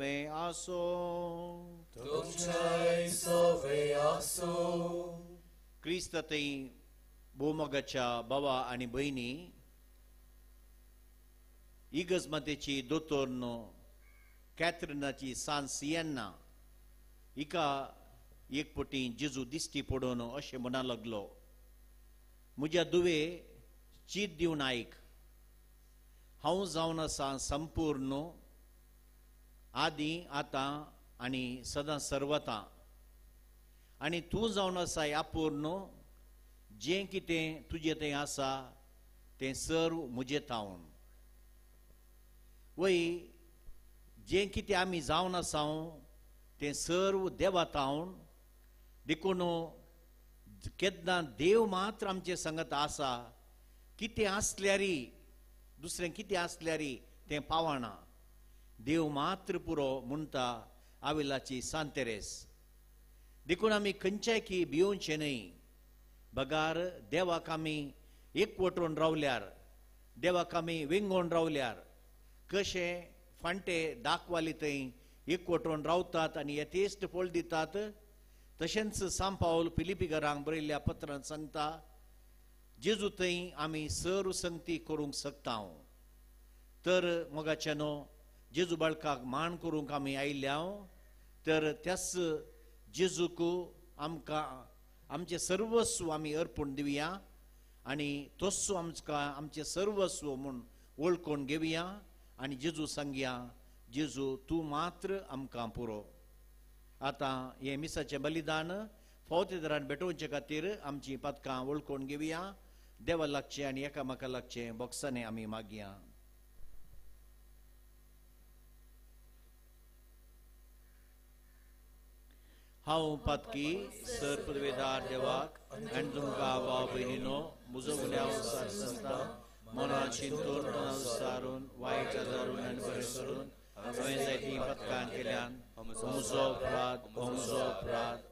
सोपे आसो तुमचे सोपे आसो क्रिस्ततई भूमगाच्या भावा आणि बहिणी इगजमतेची दोतोरनो कॅथरीनाची सान सिएन्ना इका एक पटी जेजू दिश्टी पडोन अशें म्हणा लागलो म्हज्या दुवे चीत दिवन आयक हांव जावन आसा संपूर्ण आदी आतां आनी सदां सर्वता आनी तूं जावन आसा अपूर्ण जें कितें तुजें तें आसा तें सर्व म्हजें तावन वय जें कितें आमी जावन आसा तें सर्व देवा तावन देखून केन्ना देव मात्र आमचे संगत आसा कितें आसल्यारी दुसरें कितें आसल्यारी तें पावना देव मात्र पुरो म्हणटा आविलाची सांतेरेस देखून आमी खंयच्याय की भिवचें न्हय बगार देवाक आमी एकवटून रावल्यार देवाक आमी विंगोवन रावल्यार कशें फांटे दाखवाली थंय एकवटून रावतात आनी येतेश्ट फळ दितात तशेंच सांत पावल फिलिपिकारांक बरयल्ल्या पत्रांत सांगता जेजू थंय आमी सर्व संगती करूंक शकता तर मोगाचे न्हू जेजू बाळकाक मान करूंक आमी आयल्या तर त्याच जेजूक आमकां आमचें सर्वस्व आमी अर्पण दिवया आनी तोच आमकां आमचें सर्वस्व म्हूण वळखून घेवया आनी जेजू सांगया जेजू तूं मात्र आमकां पुरो आतां हे मिसाचें बलिदान फावतेदारान भेटोवचे खातीर आमचीं पदकां वळखून घेवया देवा लागचें आनी एकामेका लागचें बोक्सांनी आमी मागया हांव पातकी सर पदवेदार देवाक आनी तुमकां भाव भयणीनो म्हजो गुन्यांव सांगता मनांत चिंतून मनांत विचारून वायट आदारून आनी बरें करून हांवें जायतीं पदकां केल्यान म्हजो अपराध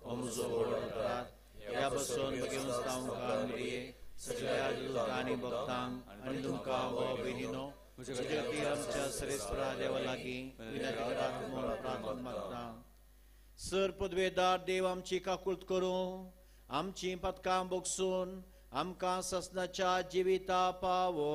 म्हजो व्हड अपराध ह्या बसून घेवन हांव मेळये सगळ्या दूतांक आनी भक्तांक आनी तुमकां भाव भयणीनो म्हजे खातीर आमच्या सरेस्परा देवा लागीं विनंती करात म्हूण प्रार्थना मागता सर पदवेदार देव आमची काकुळट करूं आमची पदकां बोगसून आमकां ससनाच्या जिविता पावो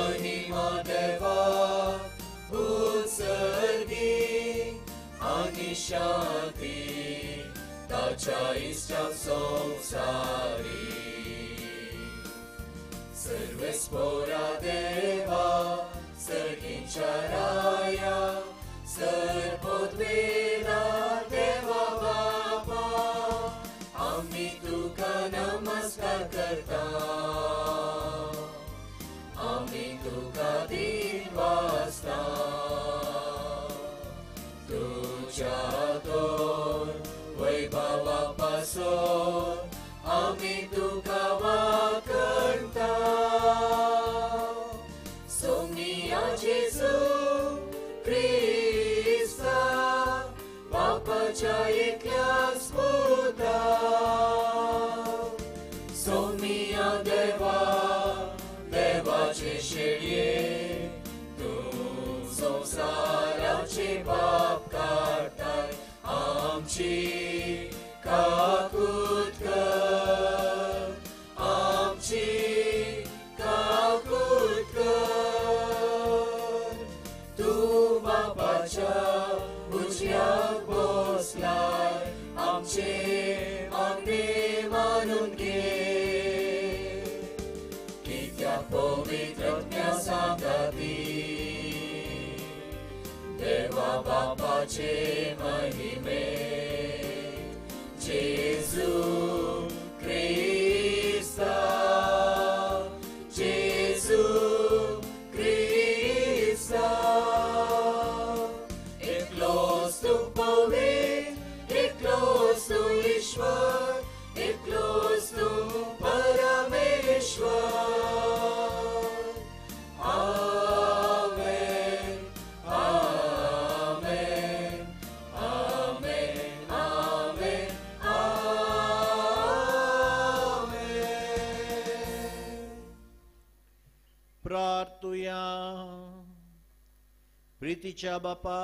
महिमा देवा उत्सर्गी आणि शांती ताच्या इष्टाक संसारी सर्वेस्पोरा देवा सर्गींच्या राया सर्वोद्वेदा देवा बाबा आम्ही तुका नमस्कार करता आम्ही तुका दिन वाजता तुझ्या दोन वैभवापासून आम्ही तुका वाकणता सोनिया जेजू क्रिस्ता बापाच्या एकल्याच पुता सोनिया देवा देवाचे शेडये तू संसाराचे बाप काढताय आमची आमचे मागणे मानून घे, की त्या पवित्रज्ञा सांगाती देवा बापाचे महिमे. जेजू क्रिस्ता, जेजू क्रिस्ता, एकलोच तू पवित्र, एकलोच तू ईश्वर, एकलोच तू परमेश्वर. प्रार्थूया. प्रीतीच्या बापा,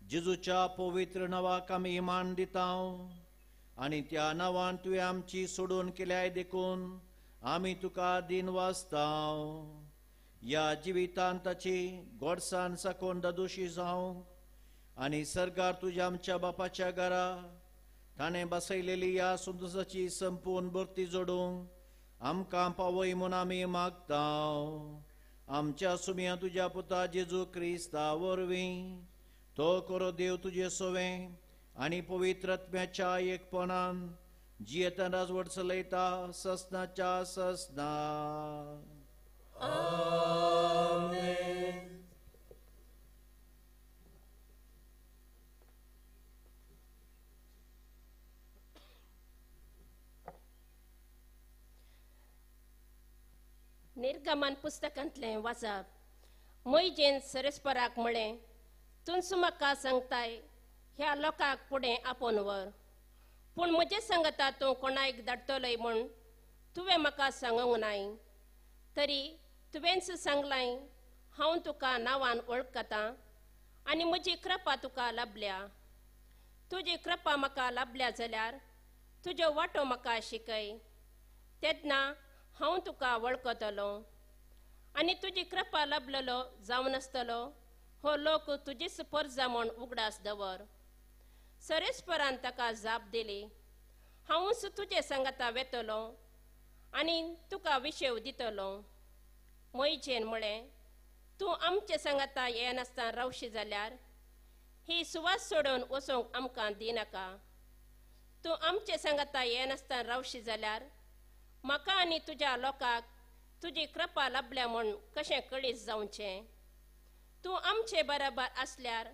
जेजूच्या पवित्र नावाक आमी इमान दितां आणि त्या नावान तुवें आमची सोडून केल्याय देखून आमी तुका दिन वाचतां. या जिवितांत ताची गोडसाण साकून दोशी जावं आणि सरकार तुझ्या आमच्या बापाच्या घरा ताणें बसयलेली या सुंदसाची संपूर्ण भरती जोडूंक आमकां पावय म्हूण आमी मागतां. आमच्या सुमया तुज्या पुता जेजू क्रिस्ता वरवीं तो करो देव तुजे सोवें आनी पवित्र आत्म्याच्या एकपणान जियेता राजवट चलयता ससनाच्या ससना. आमेन. निर्गमन पुस्तकांतले वाचप. मोइजेन सरस्पराक म्हळें, तुमचो म्हाका सांगताय ह्या लोकांक फुडें आपोवन व्हर, पूण म्हजे सांगता तूं कोणाक धाडटलय म्हूण तुवें म्हाका सांगूंक नाय. तरी तुवेंच सांगलाय, हांव तुका नांवान वळखतां आनी म्हजी कृपा तुका लाभल्या. तुजी कृपा म्हाका लाभल्या जाल्यार तुजो वाटो म्हाका शिकय. तेन्ना हांव तुका वळखतलो आनी तुजी कृपा लाभलेलो जावन आसतलो हो लोक तुजीच परजा म्हूण उगडास दवर. सरेस्परान ताका जाप दिली, हांवूच तुजे सांगता वेतलो आनी तुका विशेव दितलो. मोइजेन म्हळें, तूं आमचे सांगता येनासतना रावशी जाल्यार ही सुवात सोडून वचूंक आमकां दिनाका. तूं आमचे सांगता येनासतना रावशी जाल्यार म्हाका आनी तुज्या लोकांक तुजी कृपा लाभल्या म्हूण कशें कळीस जावचें. तूं आमचे बराबर आसल्यार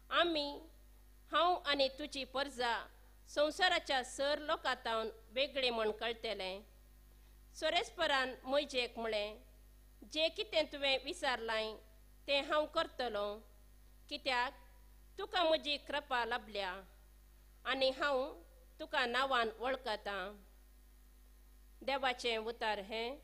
आमी, हांव आनी तुजी परजा संवसाराच्या सर लोकांतावन वेगळी म्हूण कळटलें. सोरेस्परान मोइजेक म्हळें, जें कितें तुवें विचारलां तें हांव करतलो, कित्याक तुका म्हजी कृपा लाभल्या आनी हांव तुका नांवान वळखतां. देवाचें उतार हें.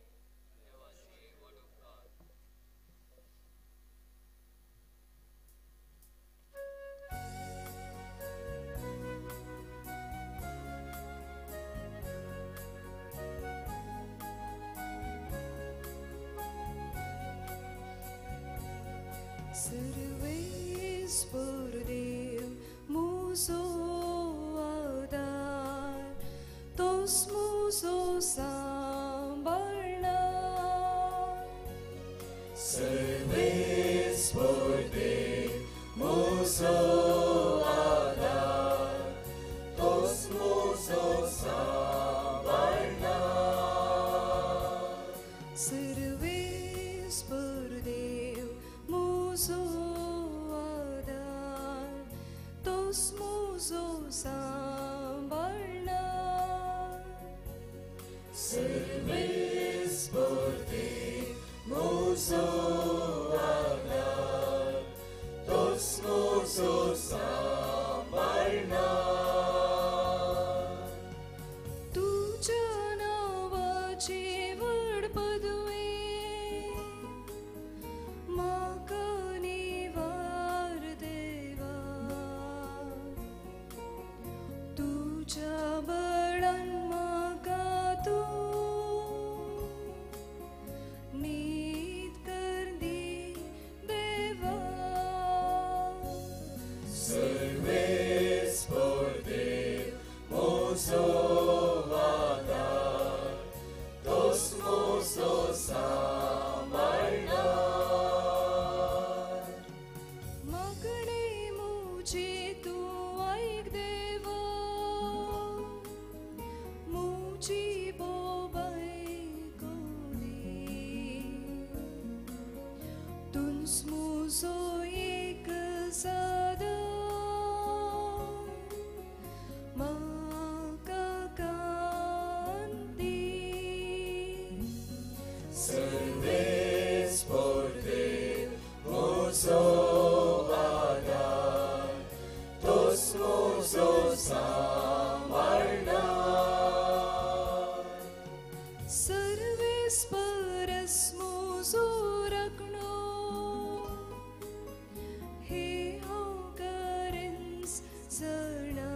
सर्वेश्वर देव मुझो आधार, तोच मुझो सांभाळणार. सर्वेश्वर देव मुझो आधार, तोच मुझो सांभाळणार. सर्वेश्वर देव मुझो आधार, तोच मुझो सांभाळणार. सर्वेश्वर देव मुझो आधार, तोच मुझो सांभाळणार. तुझ्या नावाची व्हड पदवी म्हाका निवार देवा. musuwanan, tos muso samarnan. मागणे मुझे तू ऐक देवा, मुझी बोबाई कोणी तुन्स मुझो एक सादा माका कांती Serves por te musuwanan, tos muso samarnan. Sarves परस मुझो रखणो, हे हांव करेन्स जाणा.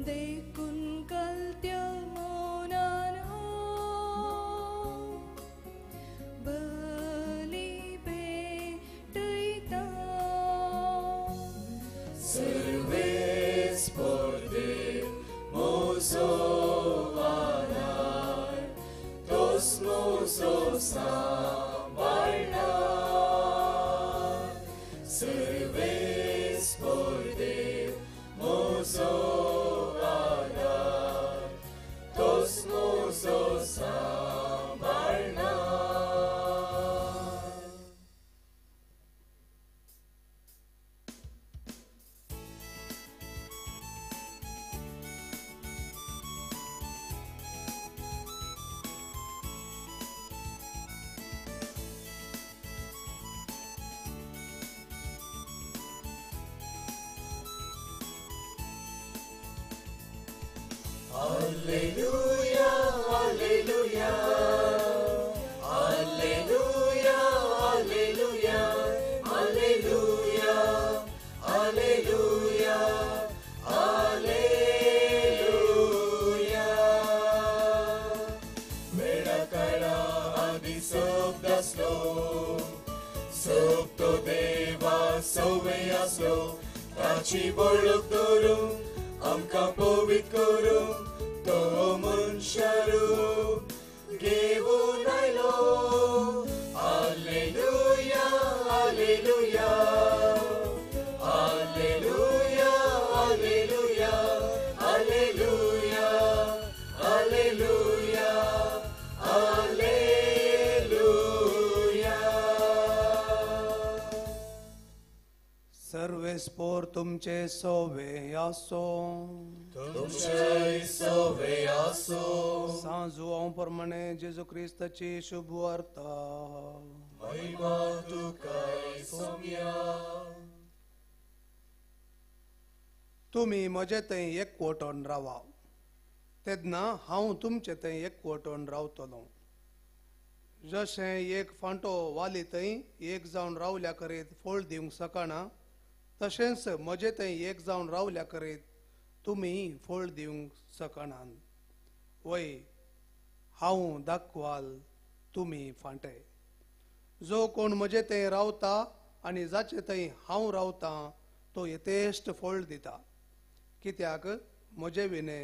देखून कलत्या मौनान हांव बली भेटयता. Serves por te musuwanan, tos muso samarnan. Serves por te musuwanan, tos muso samarnan. Alleluia, alleluia, alleluia, alleluia, alleluia, alleluia, alleluia. Medakara adi sobdaslo, sobto deva soveyaslo, tachi bolok dorum, amka povit korum, to munsharu घेऊन आयलो. Alleluia, alleluia, alleluia, alleluia, alleluia, alleluia, alleluia. Sarves पोर तुमचे सोवे आसो. तुमचे सोवे आसो. सांजुओं प्रमाणे जेजू ख्रिस्ताची शुभ वार्ता. महिमा तुकाय सोम्या. तुम्ही म्हजे थंय एकवटून रावा, तेन्ना हांव तुमचे थंय एकवटून रावतलो. जशें एक फांटो वाली थंय एक जावन रावल्या करीत फळ दिवंक शकना, तशेंच म्हजे थंय एक जावन रावल्या करीत तुमी फळ दिवंक शकनात. वय हांव दाखवाल, तुमी फांटे. जो कोण म्हजे थंय रावता आनी जाचे थंय हांव रावतां तो यथेश्ट फळ दिता, कित्याक म्हजे विने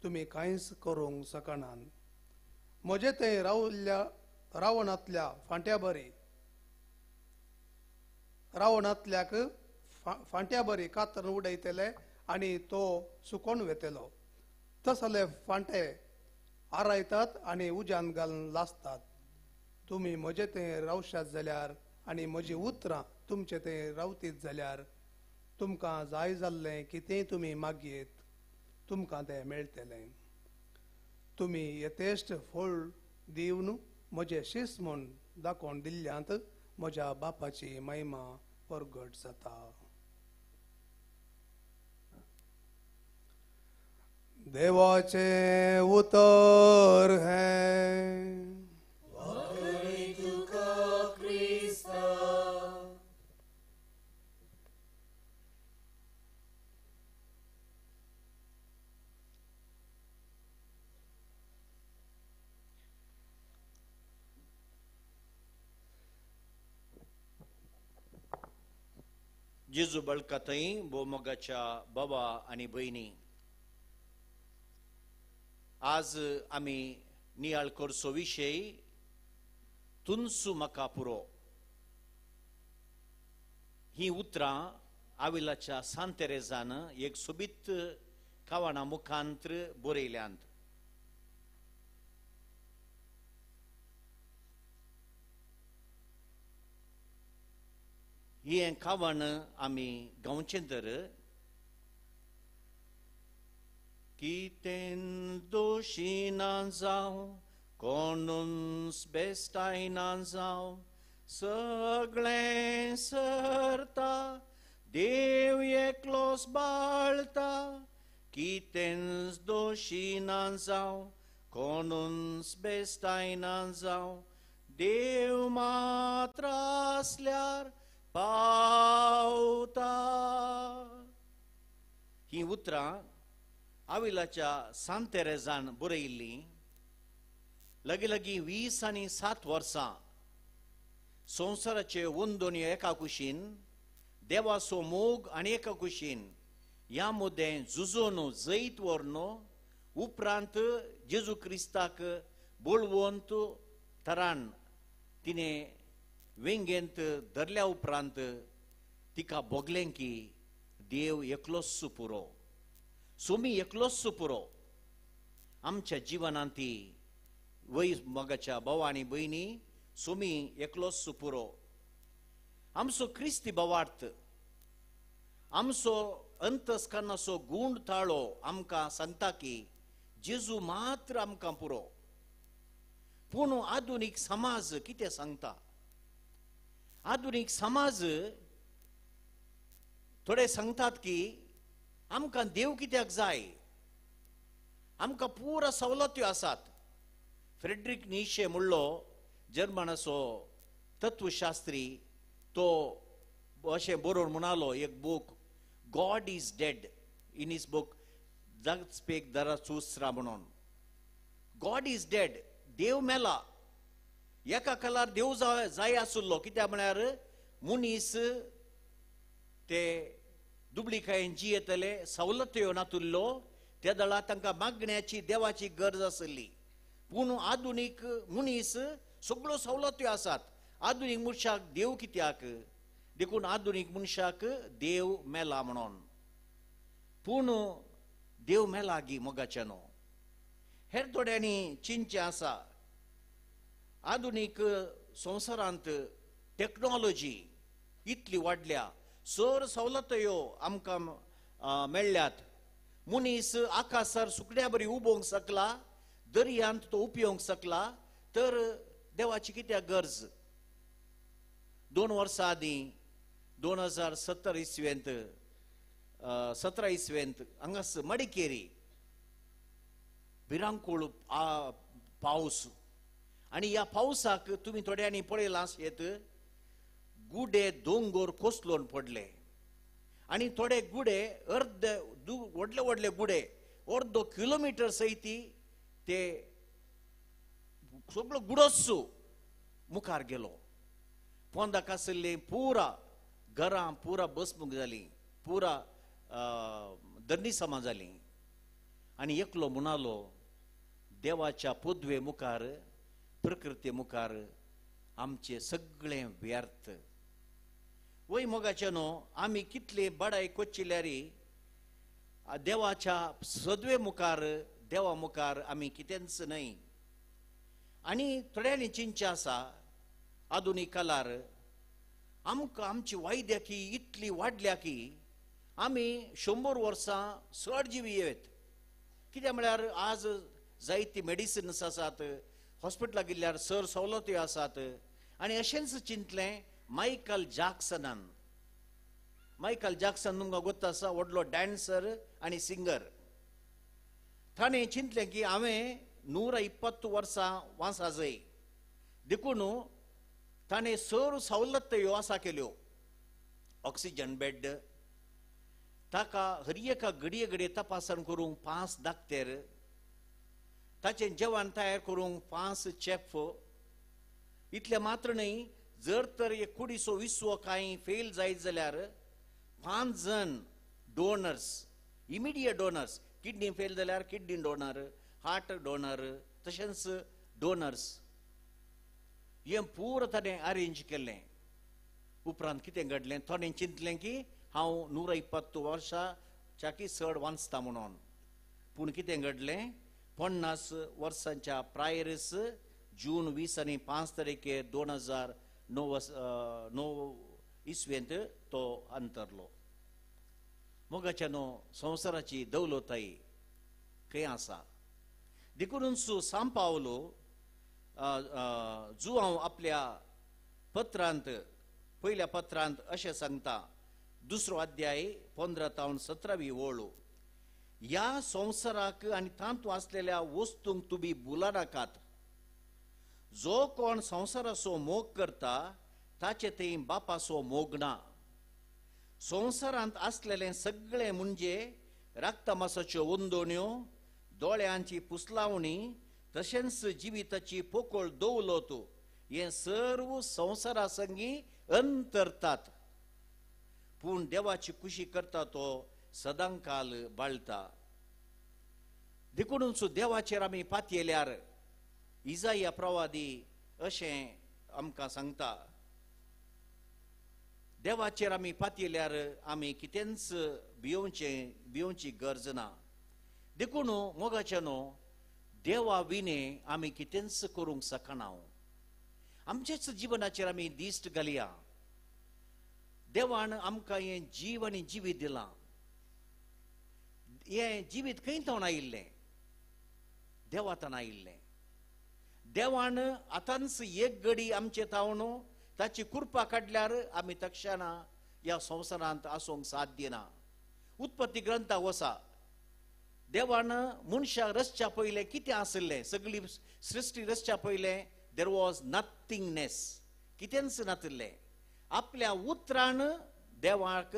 तुमी कांयच करूंक शकनात. म्हजे थंय रावणांतल्या फांट्या बरी रावणांतल्याक फांट्या बरी कातरून उडयतले आनी तो सुकोवन वेतलो. तसले फांटे आरायतात आनी उज्यान घालून लासतात. तुमी म्हजे थंय रावशात जाल्यार आनी म्हजी उतरां तुमचे थंय रावतीत जाल्यार तुमकां जाय जाल्लें कितेंय तुमी मागयेत तुमकां तें मेळटलें. तुमी यथेश्ट फळ दिवन म्हजे शिस म्हूण दाखोवन दिल्ल्यांत म्हज्या बापाची महिमा परगट जाता. देवाचे उतर है. वाकडी तुका क्रिस्ता. जेजू बळकातय बोमोगाच्या बाबा आणि बहिणी, आज आम्ही नियाळ करचो विषय तुनसू मका पुरो. ही उतरां आविलाच्या सांतेरेजान एक सोबीत कावणा मुखांतर बरयल्यांत. ही कावण आमी गावचें तर कितें दोशी ना जावं कोणूच बेस्टाय ना जावं सगळें सरता देव एकलोच बाळता. कितेंच दोशी ना जावं कोणूच बेस्टाय ना जावं देव मात्र आसल्यार पावता. ही उतरां आविलाच्या सांतेरेजान बरयिल्लीं. लगीं 20 आनी 7 वर्सां संवसाराचे वंदोनी एका कुशीन देवाचो मोग आनी एका कुशीन ह्या मुद्दें झुजोन जैत व्हरून उपरांत जेजू क्रिस्ताक बोळवंत तरान तिणें वेंगेंत धरल्या उपरांत तिका बोगलें की देव एकलोच पुरो, सोमी एकलोच पुरो. आमच्या जिवनांत ती वय मोगाच्या भावा आनी भयणी सोमी एकलोच पुरो. आमचो क्रिस्ती भावार्थ, आमचो अंतस्करणाचो गूण ताळो आमकां सांगता की जेजू मात्र आमकां पुरो. पूण आधुनीक समाज कितें सांगता? आधुनीक समाज थोडे सांगतात की आमकां देव कित्याक जाय, आमकां पुरा सवलत्यो आसात. फ्रेडरिक नीशे म्हणलो जर्मनाचो तत्वशास्त्री, तो अशें बरोवन म्हणालो एक book God is dead in his book जगस्पेक दराचुसरा म्हणून. गॉड इज डेड, देव मेला. एका कालार देव जाय आसुल्लो, कित्याक म्हळ्यार मनीस ते दुबळीकायेन जियेतले, सवलत्यो नातुल्लो, त्या दळा तांकां मागण्याची देवाची गरज आसली. पूण आधुनीक मनीस सगळ्यो सवलत्यो आसात. आधुनीक मनशाक देव कित्याक? देखून आधुनीक मनशाक देव मेला म्हणून. पूण देव मेला गी मोगाच्यानो. हेर थोड्यांनी चिंतचें आसा. आधुनीक संवसारांत टेक्नॉलॉजी इतली वाडल्या, सर सवलत्यो आमकां मेळ्ळ्यात. मनीस आकाशार सुकण्या बरी उबोवंक शकला, दर्यांत तो उपयोंक शकला, तर देवाची कित्याक गरज? 2 वर्सां आदीं 2017 इसवेंत 17 इसवेंत हांगास मडिकेरी भिरांकूळ पावस. आनी ह्या पावसाक तुमी थोड्यांनी पळयलां आसत, गुडे दोंगर कोसलोवन पडले. आनी थोडे गुडे व्हडले व्हडले गुडे अर्दो किलोमिटर सयती ते सगळो गुडोस मुखार गेलो. पोंदाक आसली पुरा घरां पुरा बसमूक जालीं, पुरा धर्नीसमा जालीं. आनी एकलो म्हणालो देवाच्या पदवे मुखार, प्रकृती मुखार आमचे सगळें व्यर्थ. वय मोगाच्यानो आमी कितले बडाय कोचिल्यारी देवाच्या सदवे मुखार, देवा मुखार आमी कितेंच न्हय. आनी थोड्यांनी चिंतचें आसा, आधुनीक कालार आमकां आमची वैद्यकी इतली वाडल्या की आमी 100 वर्सां चड जिवीयेत. कित्याक म्हळ्यार आज जायती मेडिसिन्स आसात, हॉस्पिटलाक गेल्यार सर सवलत्यो आसात. आनी अशेंच चिंतलें मायकल जॅक्सनान. मायकल जॅक्सन तुमकां गोत्ता आसा, व्हडलो डॅन्सर आनी सिंगर. ताणें चिंतलें की हांवें 120 वर्सां वांसा जाय. देखून ताणें सर सवलत्यो आसा केल्यो. ऑक्सिजन बेड, ताका हर एका घडये घडये तपासण करूंक 5 दाक्तेर, ताचें जेवण तयार करूंक 5 चॅफ. इतलें मात्र न्हय, जर तर एक कुडीचो विस्वो कांय फेल जायत जाल्यार 5 जण donors, immediate donors, kidney fail जाल्यार किडनी डोनर, हार्ट डोनर, तशेंच डोनर्स हे पूर्ण ताणें अरेंज केल्लें. उपरांत कितें घडलें, थोडें चिंतलें की हांव 120 वर्सांच्या की चड वाचता म्हणून. पूण कितें घडलें, 50 वर्सांच्या प्रायरस जून 20 आनी 5 तारीखे 2009 इसवेंत तो अंतरलो. मोगाच्या न्हू संवसाराची दौलताई खंय आसा. देखून सांग पावलो जो हांव आपल्या पत्रांत पयल्या पत्रांत अशें सांगता, 2 अध्याय 15 ते 17 ओळू. ह्या संवसाराक आनी तांतू आसलेल्या वस्तूंक तुमी भुला नाकात. जो कोण संवसाराचो मोग करता ताचे थंय बापाचो मोग ना. संवसारांत आसलेले सगळे म्हणजे रक्तमांसाच्यो वंदोण्यो, दोळ्यांची पुसलावणी, तशेंच जिविताची पोकळ दौलत हे सर्व संवसारा संगी अंतरतात. पूण देवाची खुशी करता तो सदांकाल बाळटा. देखून देवाचेर आमी पातयेल्यार इजाया प्रवादी अशें आमकां सांगता, देवाचेर आमी पातयेल्यार आमी कितेंच भिवची गरज ना. देखून मोगाच्या न्हू देवा विने आमी कितेंच करूंक शकना. आमचेच जिवनाचेर आमी दिश्ट घालया. देवान आमकां हें जीव आनी जिवीत दिलां. हें जिवीत खंय थावन आयिल्लें, देवातान आयिल्लें. देवान आतांच एक घडी आमचे थावन ताची कृपा काडल्यार आमी तक्षणा ह्या संवसारांत आसूंक साध्य ना. उत्पत्ती ग्रंथाक वसा, देवान मनशाक रचच्या पयलें कितें आसलें, सगळी सृश्टी रचच्या पयलें देर वॉज नथिंगनेस, कितेंच नासलें. आपल्या उतरान देवाक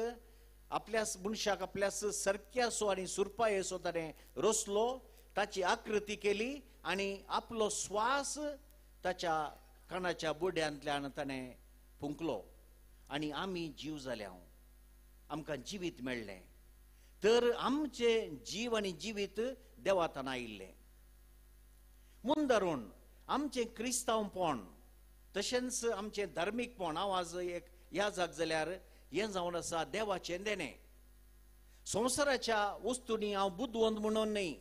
आपल्या मनशाक आपल्या सरक्यासो आनी सुरपायेसो ताणें रचलो, ताची आकृती केली आनी आपलो स्वास ताच्या कानाच्या बुड्यांतल्यान ताणें फुंकलो आनी आमी जीव जाल्या. आमकां जिवीत मेळ्ळें. तर आमचे जीव आनी जिवीत देवातान आयिल्लें. म्हूण धरून आमचें क्रिस्तांवपण तशेंच आमचें धार्मीकपण, हांव आज एक ह्या जाग जाल्यार हें जावन आसा देवाचें देणें. संवसाराच्या वस्तूंनी हांव बुद्धवंत म्हणून न्ही,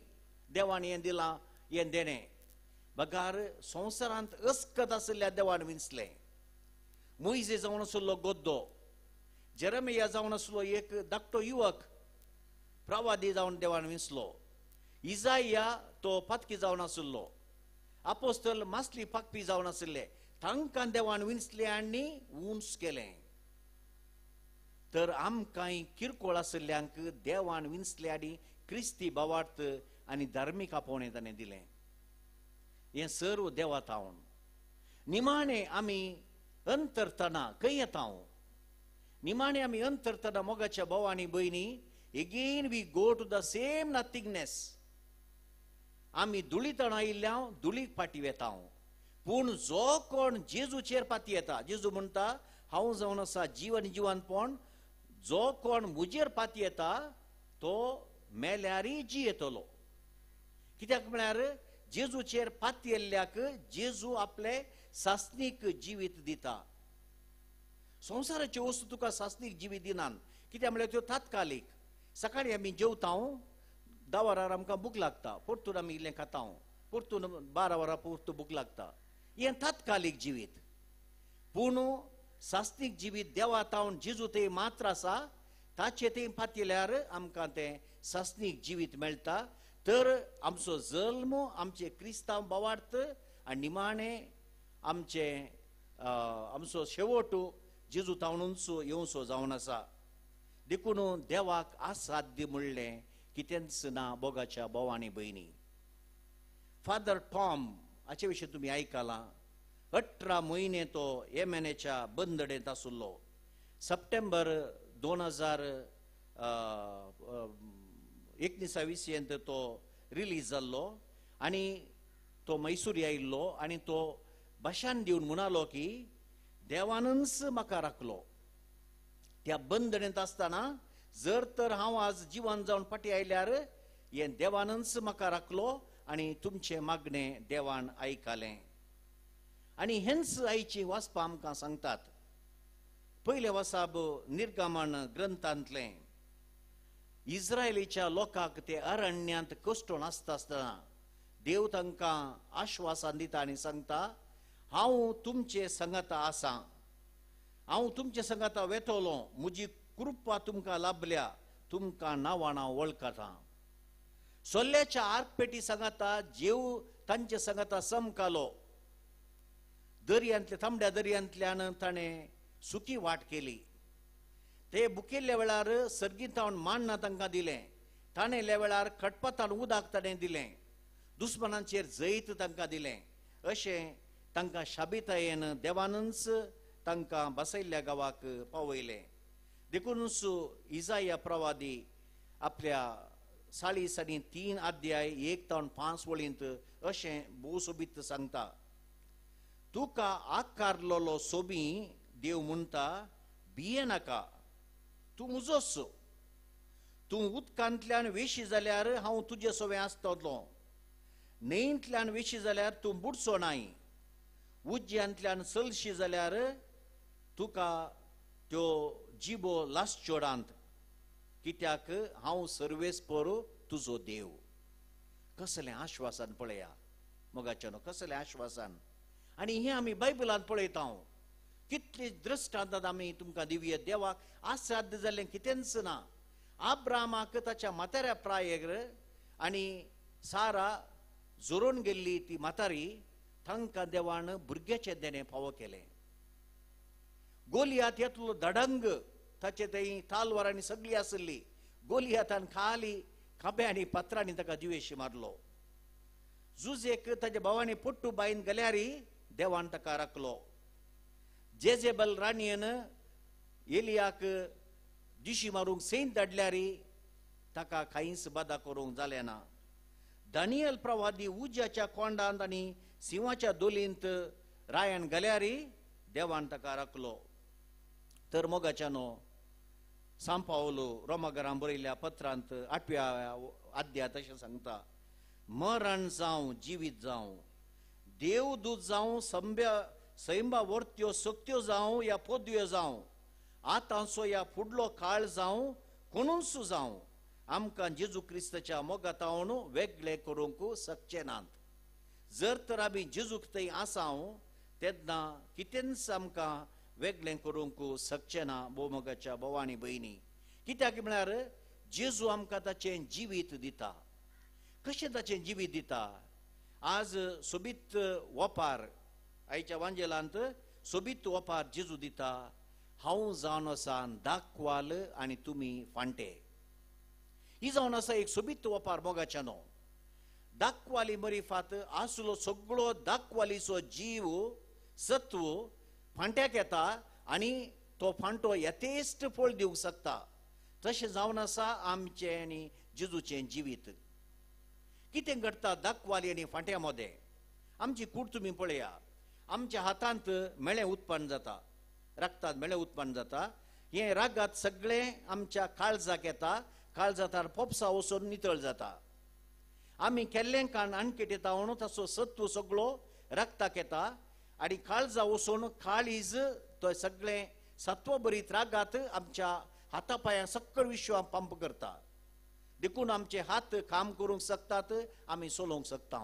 देवान हें दिलां हें देणें. बगार संवसारांत अस्कत आशिल्ल्या देवान विंचलें. मोइजे जावन आसलो गोद्दो, जेरेमिया जावन आसलो एक धाकटो युवक, प्रवादी जावन देवान विंचलो. इजाया तो पातकी जावन आशिल्लो. आपोस्तल मासली पाकपी जावन आशिल्ले. तांकां देवान विंचलें आनी उंच केलें. तर आमकांय किरकोळ आशिल्ल्यांक देवान विंचलें आनी क्रिस्ती भावार्थ आनी धार्मीक आपोवणें ताणें दिलें. हें सर्व देवा थावन. निमाणें आमी अंतरतना खंय येता. निमाणें आमी अंतरतना मोगाच्या भाव आनी भयणी, again we go to the same nothingness. आमी धुळीतण आयिल्ल्या धुळीक पाटी येता. पूण जो कोण जेजूचेर पाती येता, जेजू म्हणटा हांव जावन आसा जीव आनी जिवंतपण, जो कोण म्हजेर पाती येता तो मेल्यारय जी येतलो. कित्याक म्हळ्यार जेजूचेर पाती येल्ल्याक जेजू आपले सासनीक जिवीत दिता. संवसाराच्यो वस्तू तुका सासनीक जिवीत दिनात. कित्याक म्हळ्यार त्यो तात्कालीक. सकाळीं आमी जेवता, 10 वरांर आमकां भूक लागता, परतून आमी इल्लें खाता, परतून 12 वरां परतून भूक लागता. हें तात्कालीक जिवीत. पूण सासनीक जिवीत देवा थावन जेजू थंय मात्र आसा, ताचे थंय पातयेल्यार आमकां तें सासनीक जिवीत मेळटा. तर आमचो जल्म, आमचे क्रिस्तांव भावार्थ आनी निमाणें आमचो शेवट जेजू थावनूच येवचो जावन आसा. देखून देवाक असाध्य म्हणलें कितेंच ना बोगाच्या भाव आनी भयणी. फादर टॉम हाचे विशीं तुमी आयकलां. 18 म्हयने तो येमेनेच्या बंदडेंत आसुल्लो. सप्टेंबर 2019 तो रिलीज जाल्लो आनी तो मैसूर आयिल्लो आनी तो भाशण दिवन म्हणालो की देवानच म्हाका राखलो. त्या बंदणेंत आसतना जर तर हांव आज जिवन जावन फाटीं आयल्यार हें देवानच म्हाका राखलो आनी तुमचें मागणें देवान आयकलें. आनी हेंच आयची वाचपां आमकां सांगतात. पयले वासाब निर्गमन ग्रंथांतलें इस्रायलीच्या लोकांक ते अरण्यांत कश्टून आसतना देव तांकां आश्वासन दिता आनी सांगता, हांव तुमचे संगत आसां, हांव तुमचे संगत वेतोलो, म्हजी कृपा तुमकां लाभल्या, तुमकां नांवान हांव वळखतां. सोल्ल्याच्या आर्कपेटी सांगता जेव तांचे संगता समकालो. दर्यांतल्या तांबड्या दर्यांतल्यान ताणें सुकी वाट केली. ते बुकिल्ल्या वेळार सर्गितावन मांडना तांकां दिलें. ताणेल्या वेळार खटपतान उदक ताणें दिलें. दुस्मनांचेर जैत तांकां दिलें. अशें तांकां शाबितायेन देवानच तांकां बसयल्ल्या गांवाक पावयलें. देखूनच इजाया प्रवादी आपल्या 40:3 अध्याय 1-5 वळींत अशें भोवसोबीत सांगता. तुका आकारलोलो सोबी देव म्हणटा, भिये नाका, तूं उजोस. तूं उदकांतल्यान वेशी जाल्यार हांव तुजे सोबे आसतलो. न्हंयेंतल्यान वेशी जाल्यार तूं बुडचो नाय. उज्यांतल्यान चलशी जाल्यार तुका त्यो जिबो लासच्योडांत, कित्याक हांव सर्वेस्पर तुजो देव. कसलें आश्वासन पळया मोगाचेनो, कसलें आश्वासन. आनी हें आमी बायबलांत पळयता. कितले दृश्टांत आमी तुमकां दिवया. देवाक आसाध्य जाल्लें कितेंच ना. आब्रामाक ताच्या म्हाताऱ्या प्रायेर आनी सारा जोरोन गेल्ली ती म्हातारी, तांकां देवान भुरग्याचें देणें फावो केलें. गोलियात येतलो धडंग, ताचे थंय तालवारांनी सगळी आसली. गोलियातान खाली खांबे आनी पत्रांनी ताका जिवेशी मारलो. जुजेक ताच्या भावांनी पोट्टू बायन गेल्यारी देवान ताका राखलो. जेजेबल राणयेन एलियाक दिशी मारूंक सैन धाडल्यारी ताका कांयच बादा करूंक जालें ना. दानियल प्रवादी उज्याच्या कोंडांत आनी सिंहाच्या दोलींत रायन गेल्यारी देवान ताका राखलो. तर मोगाच्यानो, सांपावलो रोमागरान बरयल्ल्या पत्रांत 8व्या अध्यायात अशें सांगता, मरण जावं जिवीत जावं, देवदूत जावं, सैंबा वर्त्यो सक्त्यो जावं या पदव्यो जावं, आतांचो या फुडलो काळ जावं, कोणूच जावं, आमकां जेजू क्रिस्ताच्या मोगातावन वेगळे करूंक शकचे नात. जर तर आमी जेजूक थंय आसां तेन्ना कितेंच आमकां वेगळें करूंक शकचे ना. मोगाच्या भाव आनी भयणी, कित्याक म्हळ्यार जेजू आमकां ताचें जिवीत दिता. कशें ताचें जिवीत दिता? आज सोबीत वपार, आयच्या वांजेलांत सोबीत वपार जेजू दिता. हांव जावन आसा दाखवाल आनी तुमी फांटे. ही जावन आसा एक सोबीत वपार मोगाच्यानो. दाखवाली मरिफात आसलो सगळो दाखवालीचो जीव सत्व फांट्याक येता आनी तो फांटो यथेश्ट फळ दिवंक शकता. तशें जावन आसा आमचें आनी जेजूचें जिवीत. कितें घडटा दाखवाली आनी फांट्या मदें? आमची कूड तुमी पळया. आमच्या हातांत मेळें उत्पन्न जाता, रगतांत मेळें उत्पन्न जाता. हें रागात सगळें आमच्या काळजाक येता. काळजातार पोपसा वचून नितळ जाता. आमी केल्लें काण अणकेट येता म्हणून ताचो सत्व सगळो रगताक येता आनी काळजा वचून काळीज तो सगळें सत्व भरीत रागात आमच्या हाता पांयां सक्कळ विश्वाक पंप करता. देखून आमचे हात काम करूंक शकतात, आमी चलोवंक शकता.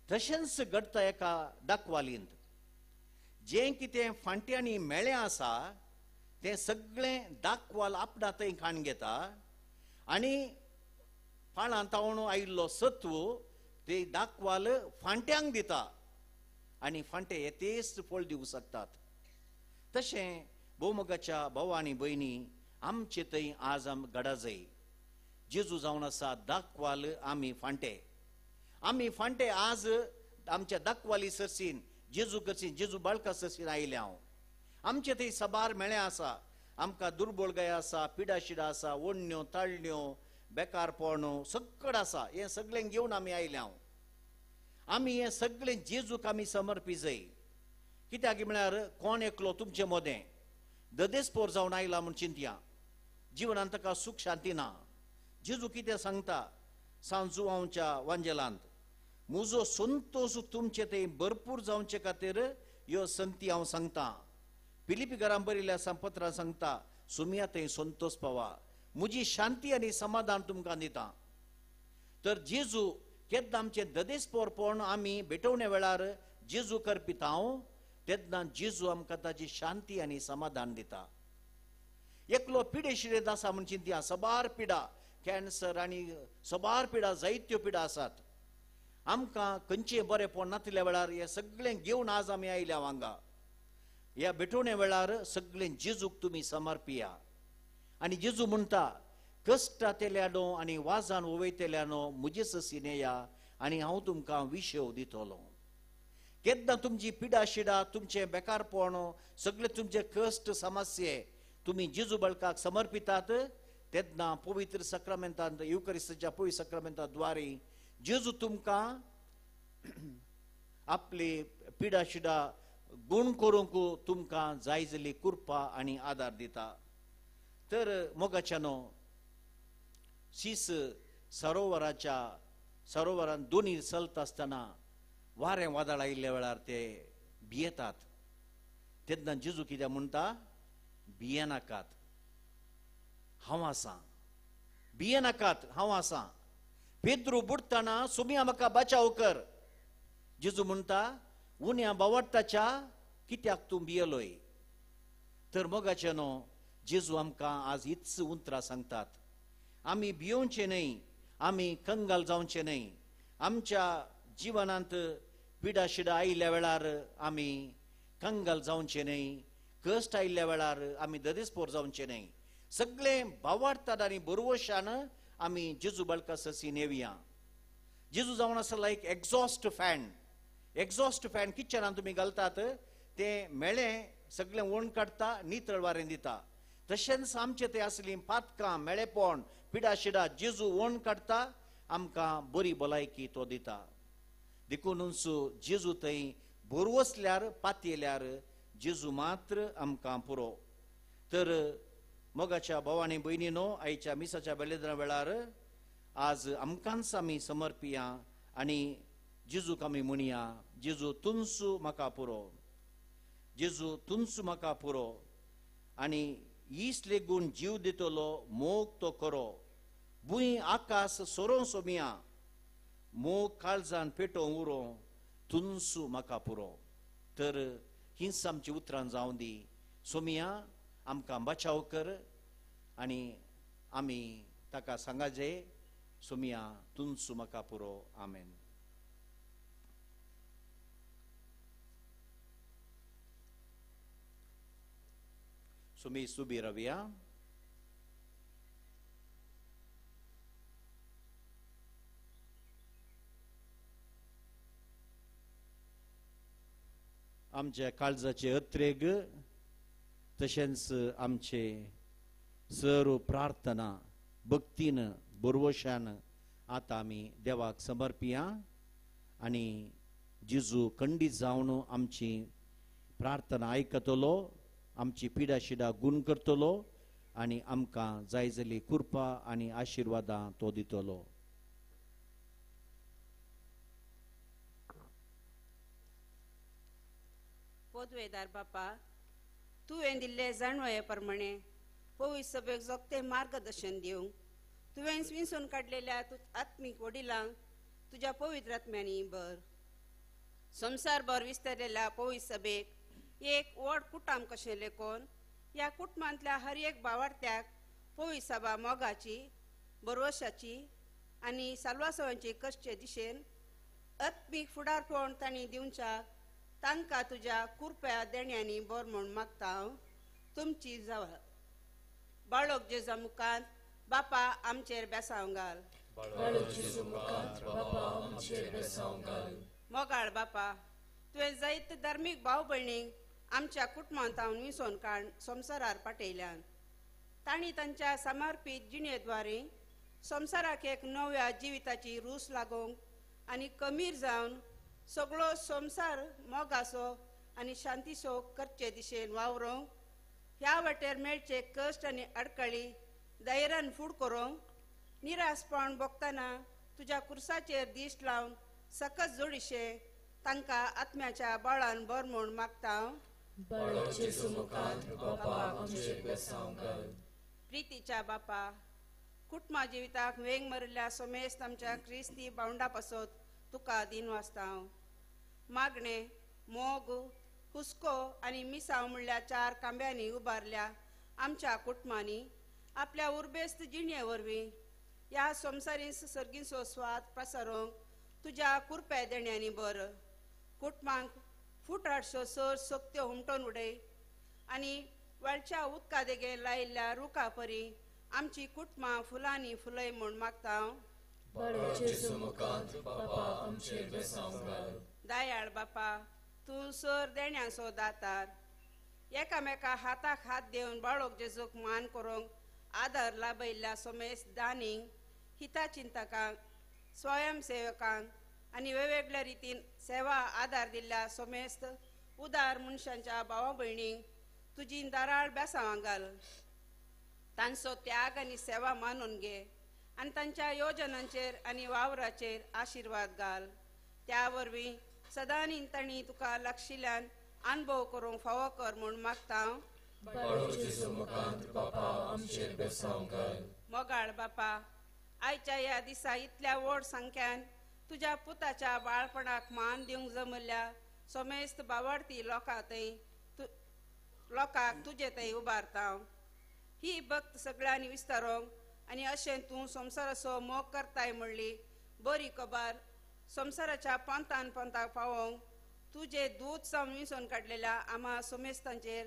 तशेंच घडटा एका दाखवालींत. जें कितें फांट्यांनी मेळ्ळें आसा तें सगळें दाखवाल आपणा थंय खाण घेता आनी पाळां तावणो आयिल्लो सत्व ते दाखवाल फांट्यांक दिता आनी फांटे येतेच फळ दिवंक शकतात. तशें भोवमोगाच्या भाव आनी भयणी, आमचे थंय आज घडा जाय. जेजू जावन आसा दाखवाल, आमी फांटे. आमी फांटे आज आमच्या दाखवाली सरसीन जेजू करसीन जेजू बाळका सरसीन आयले. हांव आमचे थंय सबार मेळ्ळें आसा. आमकां दुर्बळगाय आसा, पिडाशिडा आसा, ओडण्यो ताळण्यो, बेकारपण सगळें आसा. हें सगळें घेवन आमी आयले. आमी हें सगळें जेजूक आमी समर्पी जाय. कित्याक म्हळ्यार कोण एकलो तुमचे मदें ददेस्पोर जावन आयला म्हूण चिंतया. जिवनांत ताका सुख शांती ना. जेजू कितें सांगता सांजुवांच्या वांजेलांत, म्हजो संतोष तुमचे थंय भरपूर जावचे खातीर ह्यो संगती हांव सांगता. फिलिपी घरां बरयल्या संपत्रां सांगता, सुमया थंय संतोष पावा, म्हजी शांती आनी समाधान तुमकां दिता. तर जेजू केन्ना आमचे ददेस्पोरपण आमी भेटवण्या वेळार जेजू करपी हांव, तेन्ना जेजू आमकां ताची शांती आनी समाधान दिता. एकलो पिडे शिडेत आसा म्हूण चिंतया. सबार पिडा, कॅन्सर आनी सबार पिडा, जायत्यो पिडा आसात. आमकां खंयचें बरेंपण नातल्या वेळार हें सगळें घेवन आज आमी आयल्या हांगा. ह्या भेटवण्या वेळार सगळें जेजूक तुमी समर्पिया. आनी जेजू म्हणटा, कश्टांतल्यानो आनी वाजान वोवयतल्यानो म्हजे ससीन येया आनी हांव तुमकां विशेव दितलो. केन्ना तुमची पिडा शिडा, तुमचें बेकारपण, सगळे तुमचे कश्ट समस्ये तुमी जेजू बाळकाक समर्पितात, तेन्ना पवित्र सक्रामेंतांत, युकरिस्ताच्या पवित्र सक्रामेंताद्वारे जेजू तुमकां आपली पिडा शिडा गुण करूंक तुमकां जाय जाली कृपा आनी आदार दिता. तर मोगाच्यानो, शीस सरोवरान दोनी चलता आसतना वारें वादळ आयिल्ल्या वेळार ते भियेतात. तेन्ना जेजू कितें म्हणटा, भियेनाकात, हांव आसां, भियेनाकात, हांव आसां. पेद्रू बुडटना सुमया म्हाका बचाव कर. जेजू म्हणटा, उण्या बावडटाच्या कित्याक तूं भियेलोय. तर मोगाचेनो, जेजू आमकां आज हीच उतरां सांगतात. आमी भियोवचे न्हय, आमी कंगाल जावचे न्हय. आमच्या जिवनांत पिडा शिडा आयिल्ल्या वेळार आमी कंगाल जावचे न्हय. कश्ट आयिल्ल्या वेळार आमी ददेस्पोर जावचे न्हय. सगळें बावाडतात आनी बरवशान आमी जेजू बाळका ससीन येवया. जेजू जावन आसा लायक एक्झॉस्ट फॅन. एक्झॉस्ट फॅन किचनान तुमी घालतात, तें मेळ्ळें सगळें वण काडटा, नितळ वारें दिता. तशेंच आमचें तें आसलीं पातकां, मेळेपण, पिडा शिडा जेजू वण काडटा, आमकां बरी भलायकी तो दिता. देखूनच जेजू थंय बरवसल्यार पातयेल्यार जेजू मात्र आमकां पुरो. तर मोगाच्या भाव आनी भयणीनो, आयच्या मिसाच्या बलिदाना वेळार आज आमकांच आमी समर्पिया आनी जेजूक आमी म्हणया, जेजू तुमचो म्हाका पुरो, जेजू तुमचो म्हाका पुरो. आनी ईस लेगून जीव दितलो मोग तो करो. भुंय आकाश सोरो सोमया, मोग काळजान पेटोवन उरो, तुमचो म्हाका पुरो. तर हीच आमची उतरां जावं दी. सोमया आमकां बचाव कर आनी आमी ताका सांगाजे, सोमया तुमचो म्हाका पुरो. आमेन. सुमी सुबी रवया. आमच्या काळजाचे अत्रेग, तशेंच आमचे सर्व प्रार्थना भक्तीन बरवशान आतां आमी देवाक समर्पिया. आनी जेजू खंडीत जावन आमची प्रार्थना आयकतलो, आमची पिडा शिडा गुण करतलो आनी आमकां जाय जाली कृपा आनी आशिर्वादां तो दितलो. पोदवेदार बापा, तुवें दिल्ले जाणवये प्रमाणे पवित्र सभेक जोगते मार्गदर्शन दिवंक तुवें विंचून काडलेल्या आत्मीक वडिलांक तुज्या पवित्र आत्म्यांनी भर. संवसारभर विस्तारलेल्या पवित्र सभेक एक व्हड कुटुंब कशें लेखोन ह्या कुटुंबांतल्या हर एक भावार्थ्याक पवित्र सभा मोगाची, बरवशाची आनी साल्वासवांची कश्टे दिशेन आत्मीक फुडारपण तांणी दिवच्या तांकां तुज्या कृपया देण्यांनी बर म्हूण मागता हांव. तुमची जावा बाळोक जेजा मुखांत बापा आमचेर बेसांव घाल. मोगाळ बापा, तुवें जायते धार्मीक भाव भयणींक आमच्या कुटुंबांत हांव विसोन काड संवसारार पाठयल्यान. तांणी तांच्या समर्पीत जिणेद्वारे संवसाराक एक नव्या जिविताची रूच लागोवंक आनी कमीर जावन सगळो संवसार मोगाचो आनी शांतीचो करचे दिशेन वावरूंक ह्या वाटेर मेळचे कश्ट आनी अडकळी धैर्यान फूड करूंक निरासपण भोगतना तुज्या कुर्साचेर दिश्ट लावन सकस जोडिशे तांकां आत्म्याच्या बळान बर म्हूण मागता हांव. प्रितीच्या बापा, कुटुंबा जिविताक वेंग मरिल्ल्या सोमेस्त आमच्या क्रिस्ती भावंडा पासत तुका दिन वाजता हांव. मागणे, मोग, हुस्को आनी मिसांव म्हणल्या 4 कांब्यांनी उबारल्या आमच्या कुटुंबांनी आपल्या उर्बेस्त जिणे वरवीं ह्या संवसारी सर्गीचो स्वाद पसरोवंक तुज्या कुरप्या देण्यांनी बर. कुटुंबांक फुटाटश्यो सर सक्त्यो हुमटोन उडय आनी वळच्या उदका देगे लायिल्ल्या रुखा परी आमची कुटुंबां फुलांनी फुलय म्हूण मागता हांव. दयाळ बापा, तूं सर देण्याचो दातार. एकामेका हाताक हात देवन बाळोक जेजूक मान करूंक आदार लाभयल्ल्या सोमेस्त दानींक, हिताचिंतकांक, स्वयंसेवकांक आनी वेगवेगळ्या रितीन सेवा आदार दिल्ल्या सोमेस्त उदार मनशांच्या भावा भयणींक तुजी दाराळ बेसांवां घाल. तांचो त्याग आनी सेवा मानून घे आनी तांच्या योजनांचेर आनी वावराचेर आशिर्वाद घाल. त्या वरवीं सदां तांणी तुका लागशिल्ल्यान अनुभव करूंक फावो कर म्हूण मागता हांव. मोगाळ बापा, आयच्या ह्या दिसा इतल्या व्हड संख्यान तुज्या पुताच्या बाळपणाक मान दिवंक जमल्या सोमेस्त बावडती लोकांक तुजे थंय उबारता हांव. ही भक्त सगळ्यांनी विस्तारूंक आनी अशें तूं संवसाराचो मोग करताय म्हणली बरी खबर संवसाराच्या पंथान पंथाक पावोवंक तुजे दूत सावन विसोन काडलेल्या आम्हा सोमेस्तांचेर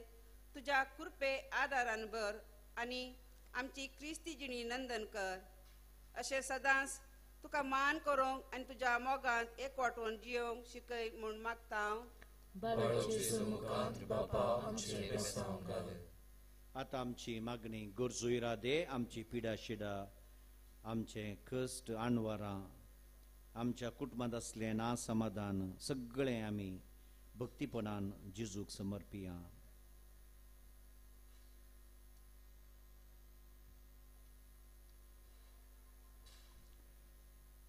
तुज्या कृपे आदारान बर आनी आमची क्रिस्ती जिणी नंदन कर. अशें सदांच तुका मान करूंक आनी तुज्या मोगांत एकवटून जियोंक शिकय म्हूण मागता हांव. आता आमची मागणी गरजूयरा दे. आमची पिडा शिडा, आमचे कश्ट आणवरां, आमच्या कुटुंबात असलें ना समाधान सगळें आमी भक्तीपणान जेजूक समर्पिया.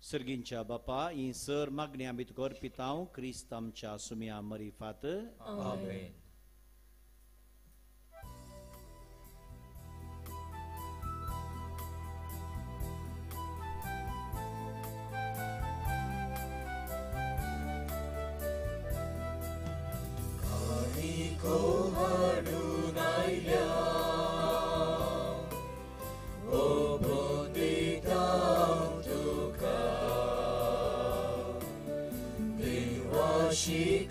सर्गींच्या बापा, ही सर मागणी आमी तुका अर्पिता हांव क्रिस्त आमच्या सुम्या मरिफात. आमेन.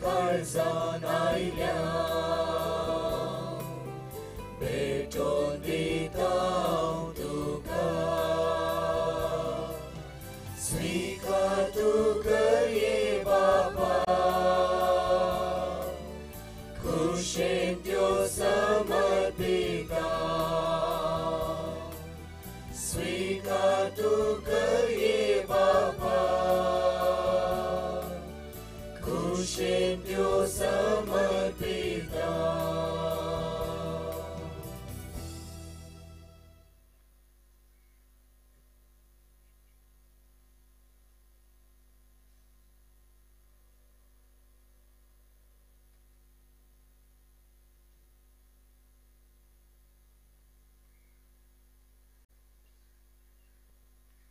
Karzan ayla beton ditau tuka swika tuka ye baba kushentyo samarpita swika tuka ye baba Kushentyo samarpita.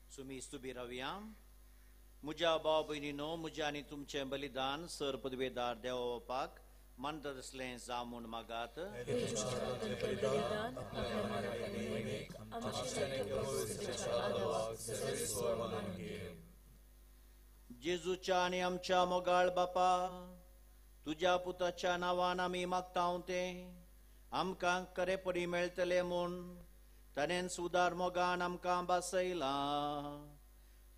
Sumi स्तुबी रवया. मुझ्या भाव भयणीनो, मुझ्या आनी तुमचे बलिदान सर पदवेदार देवपाक मानतात असलें जावून मागात. जेजूच्या आनी आमच्या मोगाळ बापा, तुज्या पुताच्या नांवान आमी मागता ते आमकां खरेपणी मेळटले म्हूण ताणें सुदार मोगान आमकां बासयला.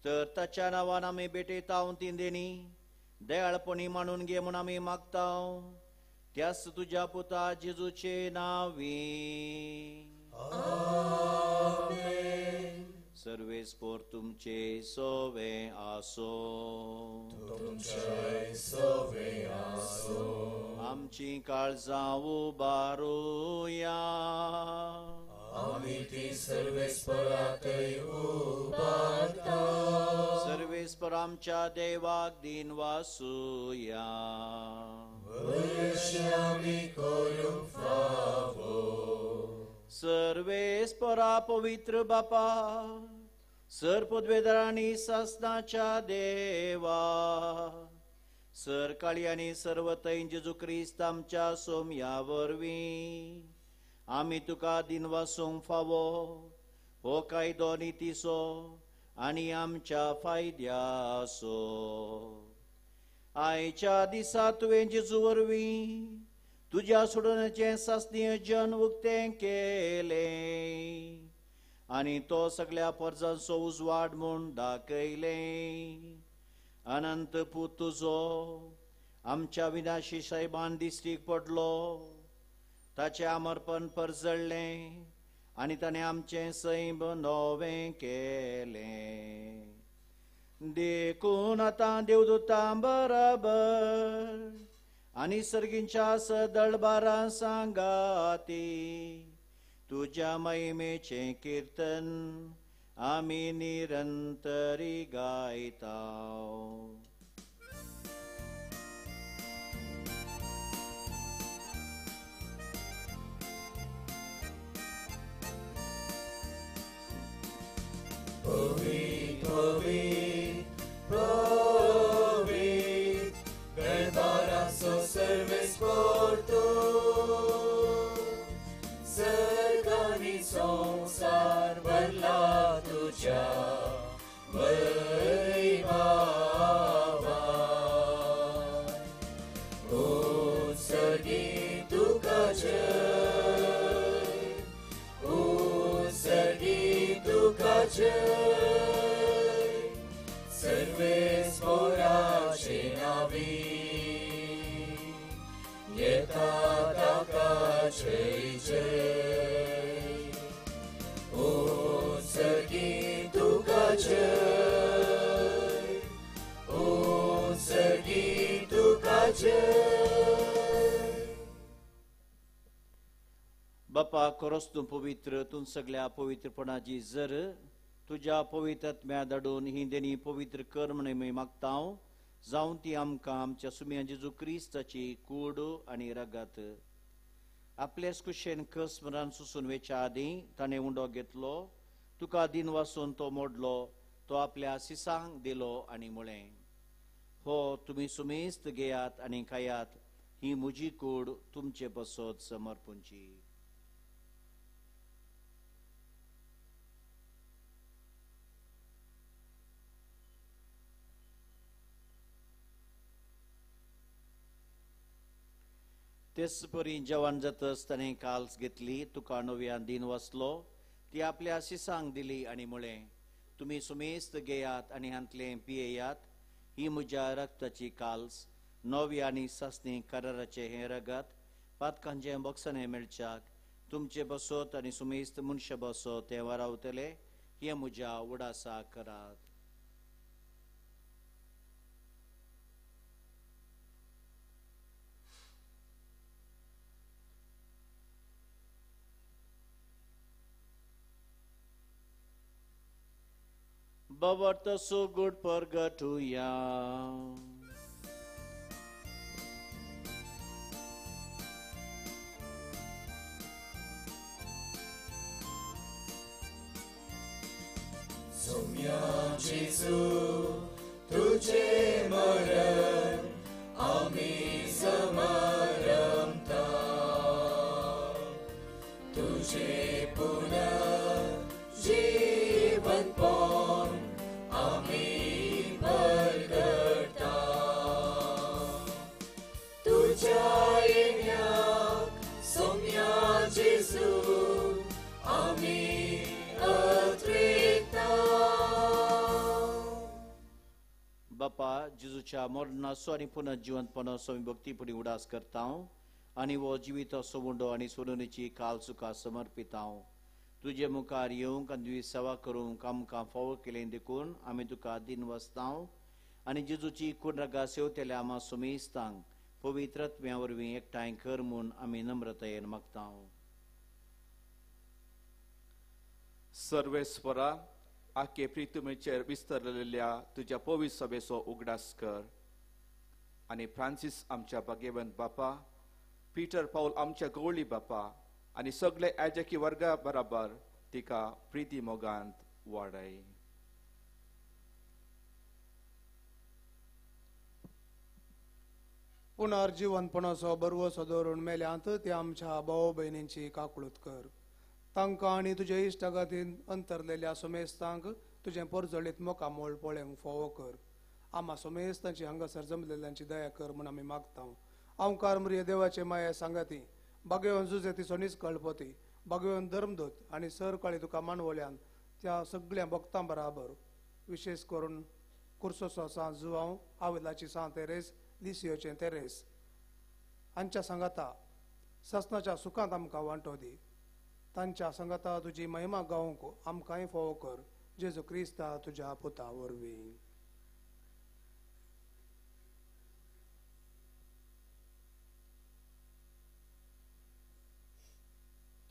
तर ताच्या नांवान आमी भेटयता तीं देणी दयाळपणी मानून घे म्हूण आमी मागता. त्याच तुज्या पुता जेजूचे नांवी. सर्वेस्पोर तुमचे सोवे आसो. तुमचे सोवे आसो. आमची काळजां उबारुया. आमी ती सर्वेस्पराकय उबारता. सर्वेस्पर आमच्या देवाक दिन वासुया. अशी आमी करूंक फावो. सर्वेस्परा पवित्र बापा, सर पदवेदारांनी सासनाच्या देवा, सर काळी आनी सर्वतै जेजू क्रिस्त आमच्या सोमया वरवीं आमी तुका दिन वासूंक फावो. हो कायदो नितीसो आनी आमच्या फायद्याचो. आयच्या दिसा तुवें जेजू वरवीं तुज्या सोडूनचे सासनीय जन उक्तें केलें आनी तो सगळ्या परजांचो उजवाड म्हूण दाखयलें. अनंत पूत तुजो आमच्या विनाशी सायबान दिश्टीक पडलो. ताचें आमरपण परजळ्ळें आनी ताणें आमचें सैम नवें केलें. देखून आतां देवदूतां बराबर आनी सर्गींच्या सदळबारां सांगाती तुज्या महिमेचें कीर्तन आमी निरंतरी गायता. Provit, provit, provit, verbarasso serves porto. Sergani संसार भरला तुझ्या वैभवान. उत्सर्गी तुका जय, उत्सर्गी तुका जय. सर्वेस्पराचे नावी येता ताका जय जय. उत्सर्गी तुका जय, उत्सर्गी तुका जय. बापा खरोच तूं पवित्र. तूं सगळ्या पवित्रपणाची जर तुज्या पवित्रत्म्या धाडून ही देणी पवित्र कर म्हणून मी मागता. जावं ती आमकां आमच्या सुम्या जेजू क्रिस्ताची कूड आनी रगत. आपलेच कुशेन कसमरान सुसून वेच्या आदीं ताणें उंडो घेतलो. तुका दिन वासून तो मोडलो. तो आपल्या सिसांक दिलो आनी म्हळें, हो तुमी सुमेस्त घेयात आनी खायात. ही म्हजी कूड तुमचे बसत समर्पूंची. तेच परी जेवण जातच ताणें काल्स घेतली. तुका नव्यान दिन वाचलो. ती आपल्या सिसांक दिली आनी म्हळें, तुमी सुमेस्त घेयात आनी हांतलें पियेयात. ही म्हज्या रक्ताची काल्स, नव्या आनी सासणी कराराचें हें रगत. पातकांचें बक्षणें मेळच्याक तुमचे बसत आनी सुमेस्त मनशां बसत तें वारावतले. हें म्हज्या उडासा करात. Bavarta so good purgatoria. Somya Jesu, तुझे मरण आम्ही समारंभता. तुझे पुनर्जीवनपण आम्ही प्रगटा. तुझ्या येण्याक सोम्या जेजू आम्ही अत्रेता. बापा जेजूच्या मरणाचो आनी पुनर्जीवनपणाचो आमी भक्तीपणी उडास करता आनी वो जिवीत असो मुंडो आनी सोडुणीची काल सुका समर्पिता. तुझे मुखार येवंक आनी तुजी सेवा करूंक आमकां फावो केलें देखून आमी तुका दिन वस्तांव आनी जेजूची कुर्रगा सेवतेल्या आमा सुमेस्तांक पवित्रत्व्या वरवीं एकठांय कर म्हूण आमी नम्रतायेन मागतांव. सर्वेस्परा आखे प्रितुमेचेर विस्तरलेल्या तुज्या पवित्र सभेचो उगडास कर आनी फ्रांसीस आमच्या भाग्यवंत बापा, पीटर पाऊल आमच्या गवळी बापा आनी सगळे याजकी वर्गा बराबर तिका प्रिती मोगांत वाडय. पुनर्जीवनपणाचो बरवो सदरून मेल्यांत ते आमच्या भाव भयणींची काकळूत कर. तांकां आनी तुज्या इश्टगातीन अंतरलेल्या सुमेस्तांक तुजें परजळीत मोकामोळ पळोवंक फावो कर. आम्हा सुमेस्तांची हांगासर जमलेल्यांची दया कर म्हूण आमी मागतां. ओंकार मरिये देवाचे माये सांगाती, भाग्यवान जुजे तिचो निश्कळपती, भाग्यवान धर्मदूत आनी सर काळी तुका मानवल्यान त्या सगळ्या भक्तां बराबर विशेष करून कुर्सोचो सांत जुआंव, आविलाची सांत तेरेस, लिसियोचें तेरेस हांच्या सांगाता ससनाच्या सुखांत आमकां वांटो दी. तांच्या सांगाता तुजी महिमा गावंक आमकांय फावो कर. जेजू क्रिस्ता तुज्या पुता वरवीं.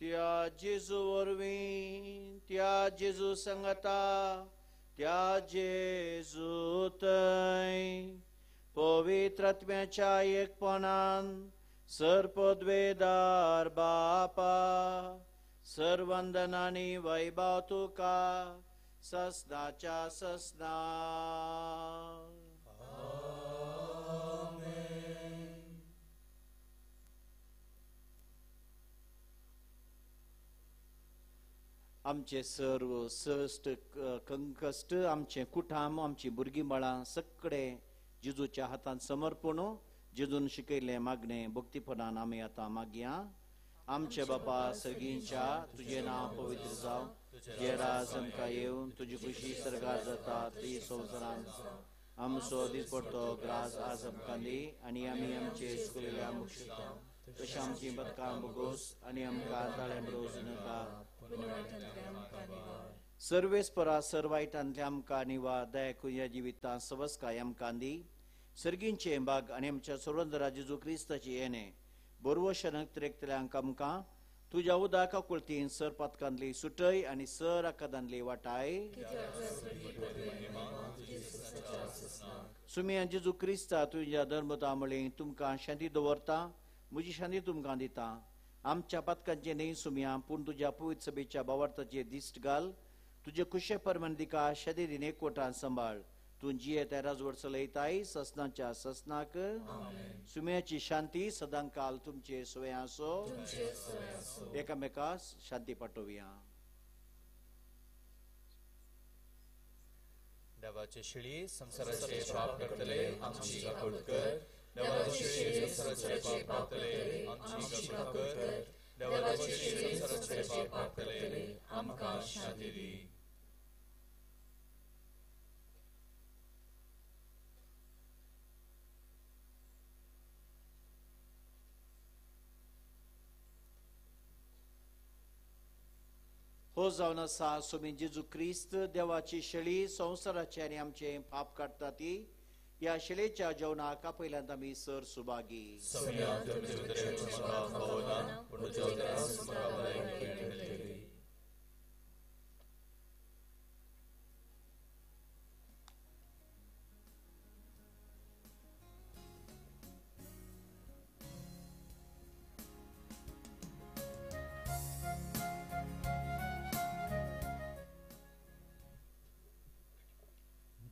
त्या जेजू वरवीं, त्या जेजू संगता, त्या जेजू थंय पवित्रत्म्याच्या एकपणान सरपदवेदार बापा, सर्वंदनानी वैभव तुका ससनाच्या ससना. आमचे सर्व सश्ट कंकश्ट, आमचे कुटाम, आमची भुरगीं बाळां सगळे जेजूच्या हातांत समर्पण. जेजून शिकयलें मागणे भक्तीपणान आमी आतां मागया. आमचे बापा सर्गींच्या, तुझे नाव पवित्र जावं, तुझे राज आमकां येवं, तुजी खुशी सरकार जाता ती संवसारांत. आमचो दीस पडतो ग्रास आज आमकां दी आनी आमी आमचे चुकलेल्या मुक्षता तशें आमची बदकां बोगोस आनी आमकां ताळें बरोवच नाका. सर्वेस्परा सर्वायटांतल्या आमकां निवा दया जिवितां सवस्काय आमकां दी. सर्गींचे बाग आनी आमच्या सर्वंदरा जेजू क्रिस्ताची येणे बरवशनक त्रेकतल्यांक आमकां तुज्या उदाका कुळतीन सर पातकांतली सुटय आनी सर आकादांतली वाटाय. सुमिया जेजू क्रिस्ता तुज्या धर्मता मळी तुमकां शांती दवरता, म्हजी शांती तुमकां दिता. आमच्या पातकांचे न्ही सुमिया, पूण तुज्या पवित्र सभेच्या भावार्थाचेर दिश्ट घाल. तुजे कुशे परमन दिका शरीरीन एकवटान सांबाळ. तूं जिये त्या राजवट चलयताय ससनाच्या ससनाक. सुमयाची शांती सदांकाल तुमचे सोय आसो. एकामेकास शांती पाठोवया. देवाचे शिळी संसाराचे पाप करतले आमची काकूळ कर. देवाचे शिळी संसाराचे पाप करतले आमची काकूळ कर. देवाचे शिळी संसाराचे पाप करतले आमकां शांती दी. हो जावन आसा सुमी जेजू क्रिस्त देवाची शेळी संसाराचे आनी आमचे पाप काडटा ती. या शेळेच्या जेवणाक आपयल्यांत आमी सर सुभागी.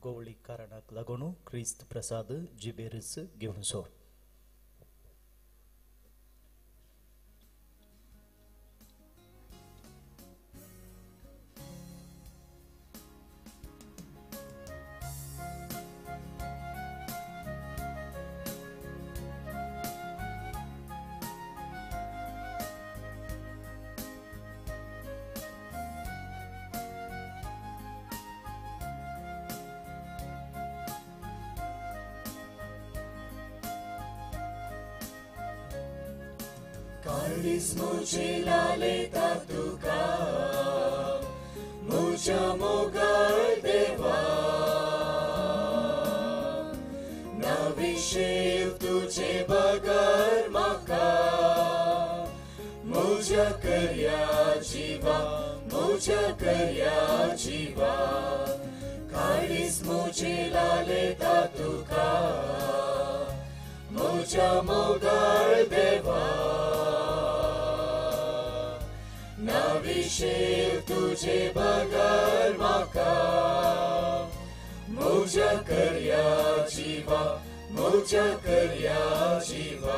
गवळी कारणाक लागून क्रिस्त प्रसाद जिबेरस घेवन so. Carismo ce la leta tu ca म्हज्या मोगाळ देवा नाविशेव तुझे बगर म्हाका म्हज्या कर्या जिवा म्हज्या कर्या जिवा काळीज म्हजे लालेता तुका म्हज्या मोगाळ देवा नाविशेव तुझे बगर म्हाका म्हज्या कर्या जिवा म्हज्या कर्या जिवा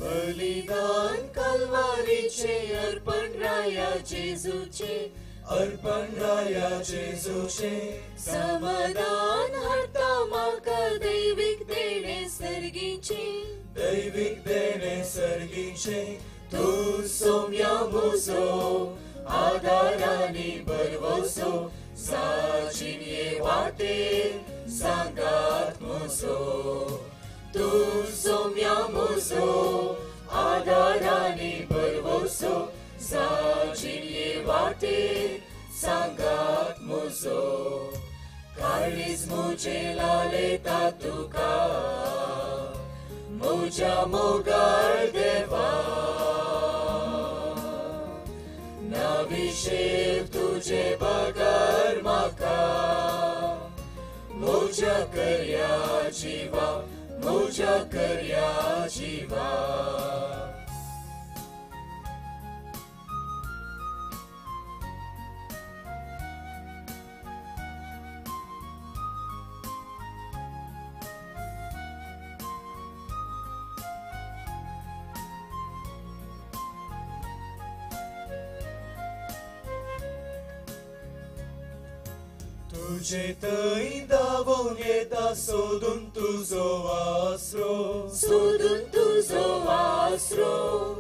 बलिदान कल्वारीचे अर्पण राया जेजूचे अर्पण राया जेजूचे समाधान हाडटा म्हाका दैवीक देणे सर्गीचे तूं सोम्या म्हजो आदार आनी बरवसो साजीन ये वाटेर सांगात म्हजो तूं सोम्या म्हजो आदार आनी बरवसो साजीन ये वाटेर सांगात म्हजो काळीज म्हजे लालेता तुका म्हज्या मोगाळ देवा नाविशेव तुझे बगर म्हाका म्हज्या कर्या जिवा म्हज्या कर्या जिवा तुझे थंय धांवून येता सोदून तुजो आसरो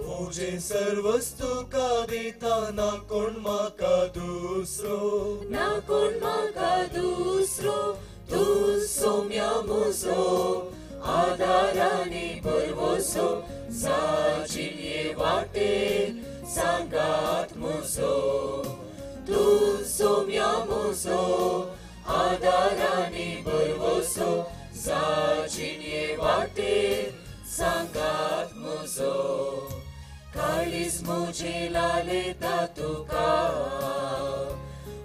म्हजे सर्वस्त तुका दिता ना कोण म्हाका दुसरो तूं सोम्या म्हजो आदार आनी बरवसो साजीन ये वाटेर सांगात म्हजो तूं सोम्या म्हजो आदार आनी बरवसो साजीन ये वाटेर सांगात म्हजो काळीज म्हजे लालेता तुका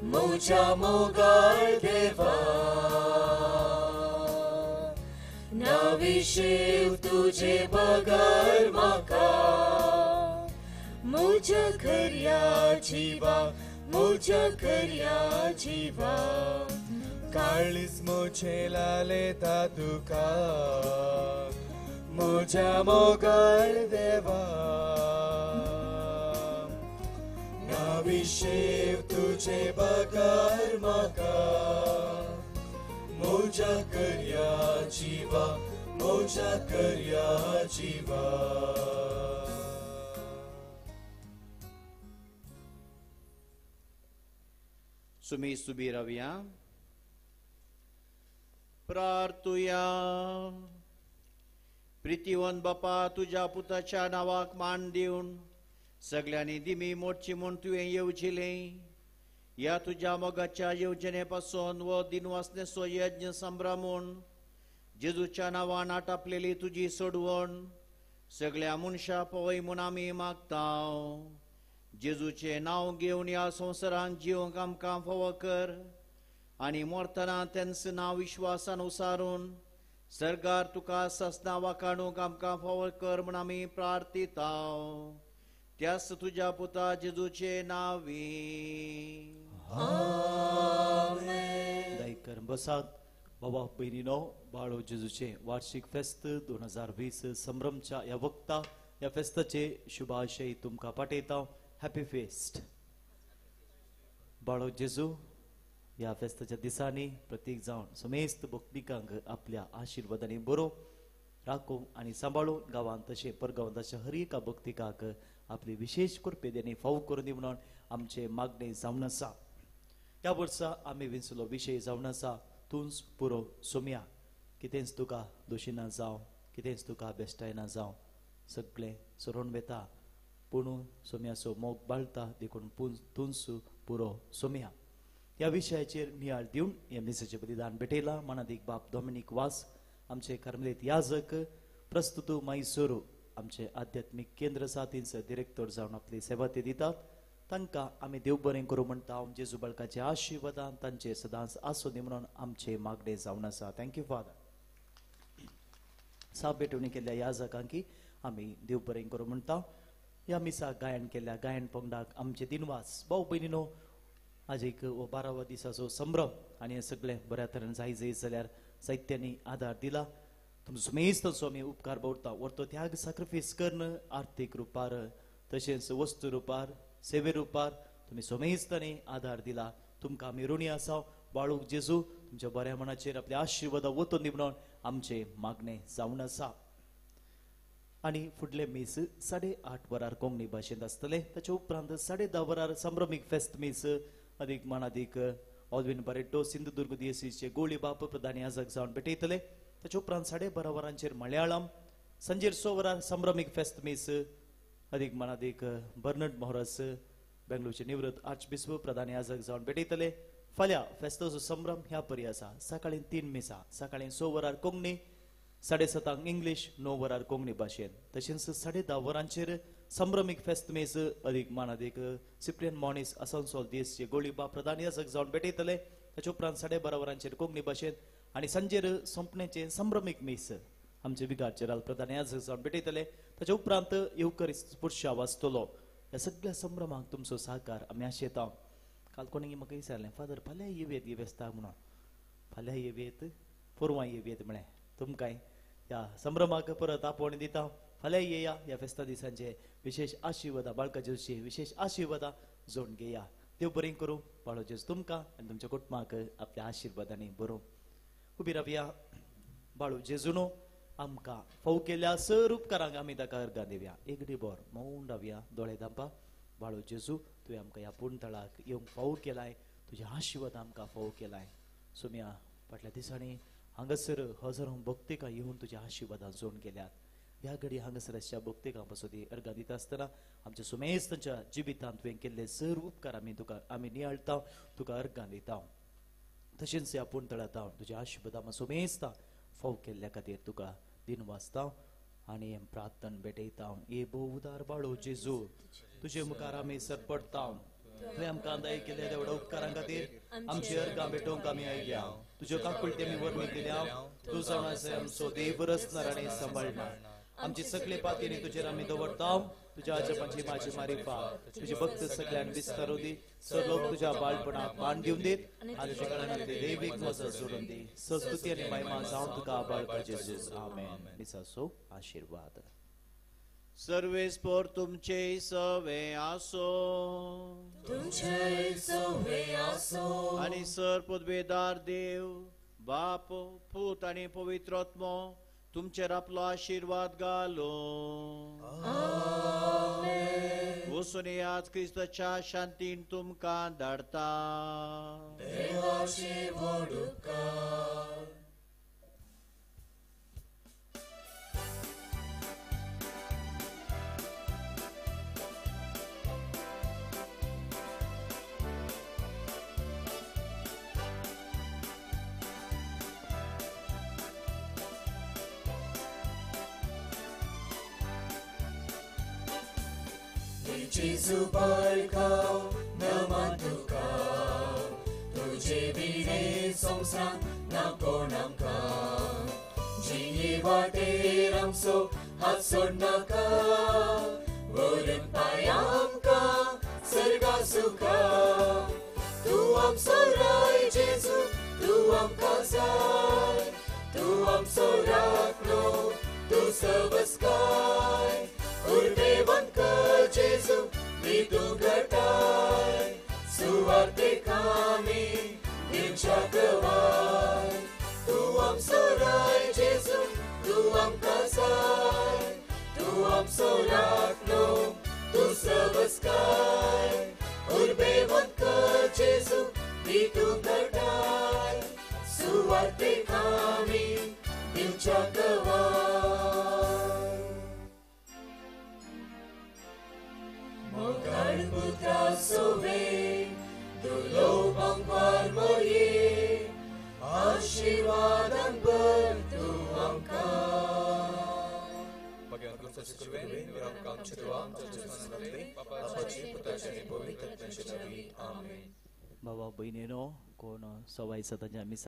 म्हज्या मोगाळ देवा नाविशेव तुझे बगर म्हाका म्हज्या कर्या जिवा म्हज्या कर्या जिवा काळीज म्हजे लालेता तुका म्हज्या मोगाळ देवा नाविशेव तुझे बगर म्हाका म्हज्या कर्या जिवा म्हज्या कर्या जिवा सुमी सुबी रवया प्रार्थुया प्रितीवन बापा तुझ्या पुताच्या नावाक मान दिवन सगळ्यांनी दिमी मोडची म्हूण तुवें येवजिलें या तुझ्या मोगाच्या येवजणेपासून व दिनवासनेचो यज्ञ संभ्रमून जेजूच्या नांवान आटापलेली तुजी सोडवण सगळ्या मनशा पवय म्हूण आमी मागतां जेजूचे नांव घेवन ह्या संवसारांत जिवंक आमकां फावो कर आनी मोरतना तेंचं नांव विश्वासान उसारून सरकार तुका ससना वाखाणूक आमकां फावो कर म्हूण आमी प्रार्थितां त्याच तुझ्या पुता जेजूचे नांवी दायकर बसात बाबा पैरीनो बाळो जेजूचे वार्षिक फेस्त 2020 संभ्रमच्या ह्या वक्ता ह्या फेस्ताचे शुभाशय तुमकां पाठयता हॅपी फेस्ट बाळो जेजू ह्या फेस्ताच्या दिसांनी प्रत्येक जावन समेस्त भक्तिकांक आपल्या आशिर्वादांनी बरो राखूं आनी सांबाळून गांवांत तशें परगांवांत तशें हर एका भक्तिकाक आपली विशेष कृपे देणी फावो करून दी म्हणून आमचे मागणे जावन आसा. ह्या वर्सा आमी विंचलो विशय जावन आसा तूंच पुरो सोम्या. कितेंच तुका दोशीना जावं, कितेंच तुका बेश्टायना जावं, सगळें सरोन वेता पूण सोम्याचो मोग बाळटा देखून तूंच पुरो सोम्या. ह्या विशयाचेर नियाळ दिवन हे मेसेजेचें बलिदान भेटयलां. मानादीक बाब डॉमिनीक वास आमचे कार्मेलीत याजक, प्रस्तुत मैसूर आमचे आध्यात्मीक केंद्र आसा थंयसर डिरेक्टर जावन आपली सेवा ते दितात. तांकां आमी देव बरें करूं म्हणटा. जेजू बाळकाचे आशिर्वादान तांचे सदांच आसूं दी म्हणून आमचे मागणे जावन आसा. Thank you father. साप भेटवणी केल्ल्या याजकांकी आमी देव बरें करूं म्हणटा. ह्या मिसाक गायन केल्ल्या गायन पंगडाक आमचे दिनवास भाऊ भयणीनो, आज एक 12वा दिसाचो संभ्रम आनी हे सगळें बऱ्या तरेन जायत जाल्यार साहित्यांनी आदार दिला. तुमचो मेजताचो आमी उपकार भोगता. व्हरतो त्याग सॅक्रिफायस करून आर्थीक रुपार तशेंच वस्तू रुपार सेवे रुपार तुमी सोमेजतांनी आदार दिला. तुमकां आमी ऋणी आसा. बाळूक जेजू तुमच्या बऱ्या मनाचेर आपल्या आशिर्वादा वतून दी म्हणून आमचे मागणे जावन आसा. आनी फुडले मीस 8:30 वरार कोंकणी भाशेंत आसतले. ताचे उपरांत 10:30 वरार संभ्रमीक फेस्त मीस अदीक मानादीक ऑल्विन बारेटो सिंधुदुर्ग दिएसीचे गोळी बाप प्रधान याजक जावन भेटयतले. ताचे उपरांत 12:30 वरांचेर मलयाळम. सांजेर 6 वरार संभ्रमीक फेस्त मीस अदीक मानादीक बर्नर्ड मोहरस बेंगलोरचे निवृत्त आर्चबिशप प्रधान याजक जावन भेटयतले. फाल्यां फेस्ताचो संभ्रम ह्या परी आसा. सकाळीं 3 मिसां. सकाळीं 6 वरार कोंकणी, 7:30 इंग्लीश, 9 वरार कोंकणी भाशेन. तशेंच 10:30 वरांचेर संभ्रमीक फेस्त मीस अदीक मानादीक सिप्रियन मॉनिस आसनसोल दिएसचे गोळी बाप प्रधान याजक जावन भेटयतले. ताचे उपरांत 12:30 वरांचेर कोंकणी भाशेन आनी सांजेर संपणेचे संभ्रमीक मीस आमचे विगारचेराल प्रधान याजक जावन भेटयतले. ताचे उपरांत येवकरिस्त पुरुषा वाचतलो. ह्या सगळ्या संभ्रमाक तुमचो सहकार आमी आशेता. काल कोणी म्हाका विचारलें, फादर फाल्यां येवयेत येवेस्ताक म्हणून. फाल्यां येवयेत, पोरवां येवयेत म्हळें. तुमकांय ह्या संभ्रमाक परत आपोवणी दिता. फाल्यां येया. ह्या फेस्ता दिसांचे विशेष आशिर्वादा बाळका जेजूची विशेष आशिर्वादा जोडून घेया. देव बरें करूं. बाळो जेजू तुमकां आनी तुमच्या कुटुंबाक आपल्या आशिर्वादांनी बरो. उबी रावया. बाळू जेजूनो आमकां फावो केल्या सर उपकारांक आमी ताका अर्गां दिवया. एक बोर मौन रावया, दोळे धांपा. बाळो जेजू तुवें आमकां ह्या पुणतळाक येवंक फावो केलाय. तुजे आशिर्वाद आमकां फावो केलाय. सोम्या फाटल्या दिसांनी हांगासर हजारो भक्तिकां येवन तुज्या आशिर्वादान जोडून गेल्यात. ह्या घडी हांगासर आसच्या भक्तिकां पासून ती अर्गां दिता आसतना आमच्या सुमेस्तांच्या जिवितांत तुवें केल्ले सर उपकार आमी नियाळटा, तुका अर्गां दिता. तशेंच ह्या पुणतळांत हांव तुज्या आशिर्वादां सुमेस्तां फावो केल्ल्या खातीर तुका दिनवासता आनी हें प्रार्थना भेटयता. ये भोव उदार बाळो जेजू तुजे मुखार आमी सरपडटा. तुवें आमकां दय केल्या देवडा उपकारां खातीर आमची अर्गां भेटोवंक आमी आयल्या. तुज्यो काकुळटी आमी वर्णी केल्या. तूं जावन आसा आमचो देव रचणार आनी सांबाळणार. आमची सगळे पातीनी तुजेर आमी दवरता. तुज्या अजपांची म्हाजी मारिफा तुजी भक्त सगळ्यांक विस्तारू दी. सर लोक तुज्या बाळपणाक मान दिवन दीत आनी तुजे कडल्यान दैवीक मजत जोडून दी. संस्तुती आनी महिमा जावन तुका बाळका जेजू. आमेन. दिसाचो आशिर्वाद. सर्वेस्पोर तुमचे सवे आसो. तुमचे सवे आसो. आनी सर पदवेदार देव बाप पूत आनी पवित्र आत्मो तुमचेर आपलो आशिर्वाद घालो. वचून आज क्रिस्ताच्या शांतीन तुमकां धाडटा. देवाचे व्हड उपकार. जेजू बाळकाव नमन तुका. तुजे विणे संवसार ना कोण आमकां. जिये वाटेर आमचो हात सोड नाका. वरून पांय आमकां सर्गा सुका. तूं आमचो राय जेजू, तूं आमकां जाय. तूं आमचो राखलो, तूं सबस्काय. उर्बेवंत कर जेजू तूं घटाय. सुवार्तेक आमी दिवच्या गवाय. तूं आमचो राय जेजू, तू आमकां जाय तू आमचो राखलो तू सर्वस्काय उर्बेवंत कर जेजू ती तू घटाय सुवातेक आमी दिवच्या कवाय मोगाळ पुत्रा सोवे दुलो बंगार मोये आशीर्वादान भर तू आमकां Bagaimana kursa syukur Wiram kam chutwa Jezus name Bapa Apaci Putraci आणि पवित्र आत्म्याचे नावे आमेन. भावा बहिणीनो कोण सवाई सदांच्या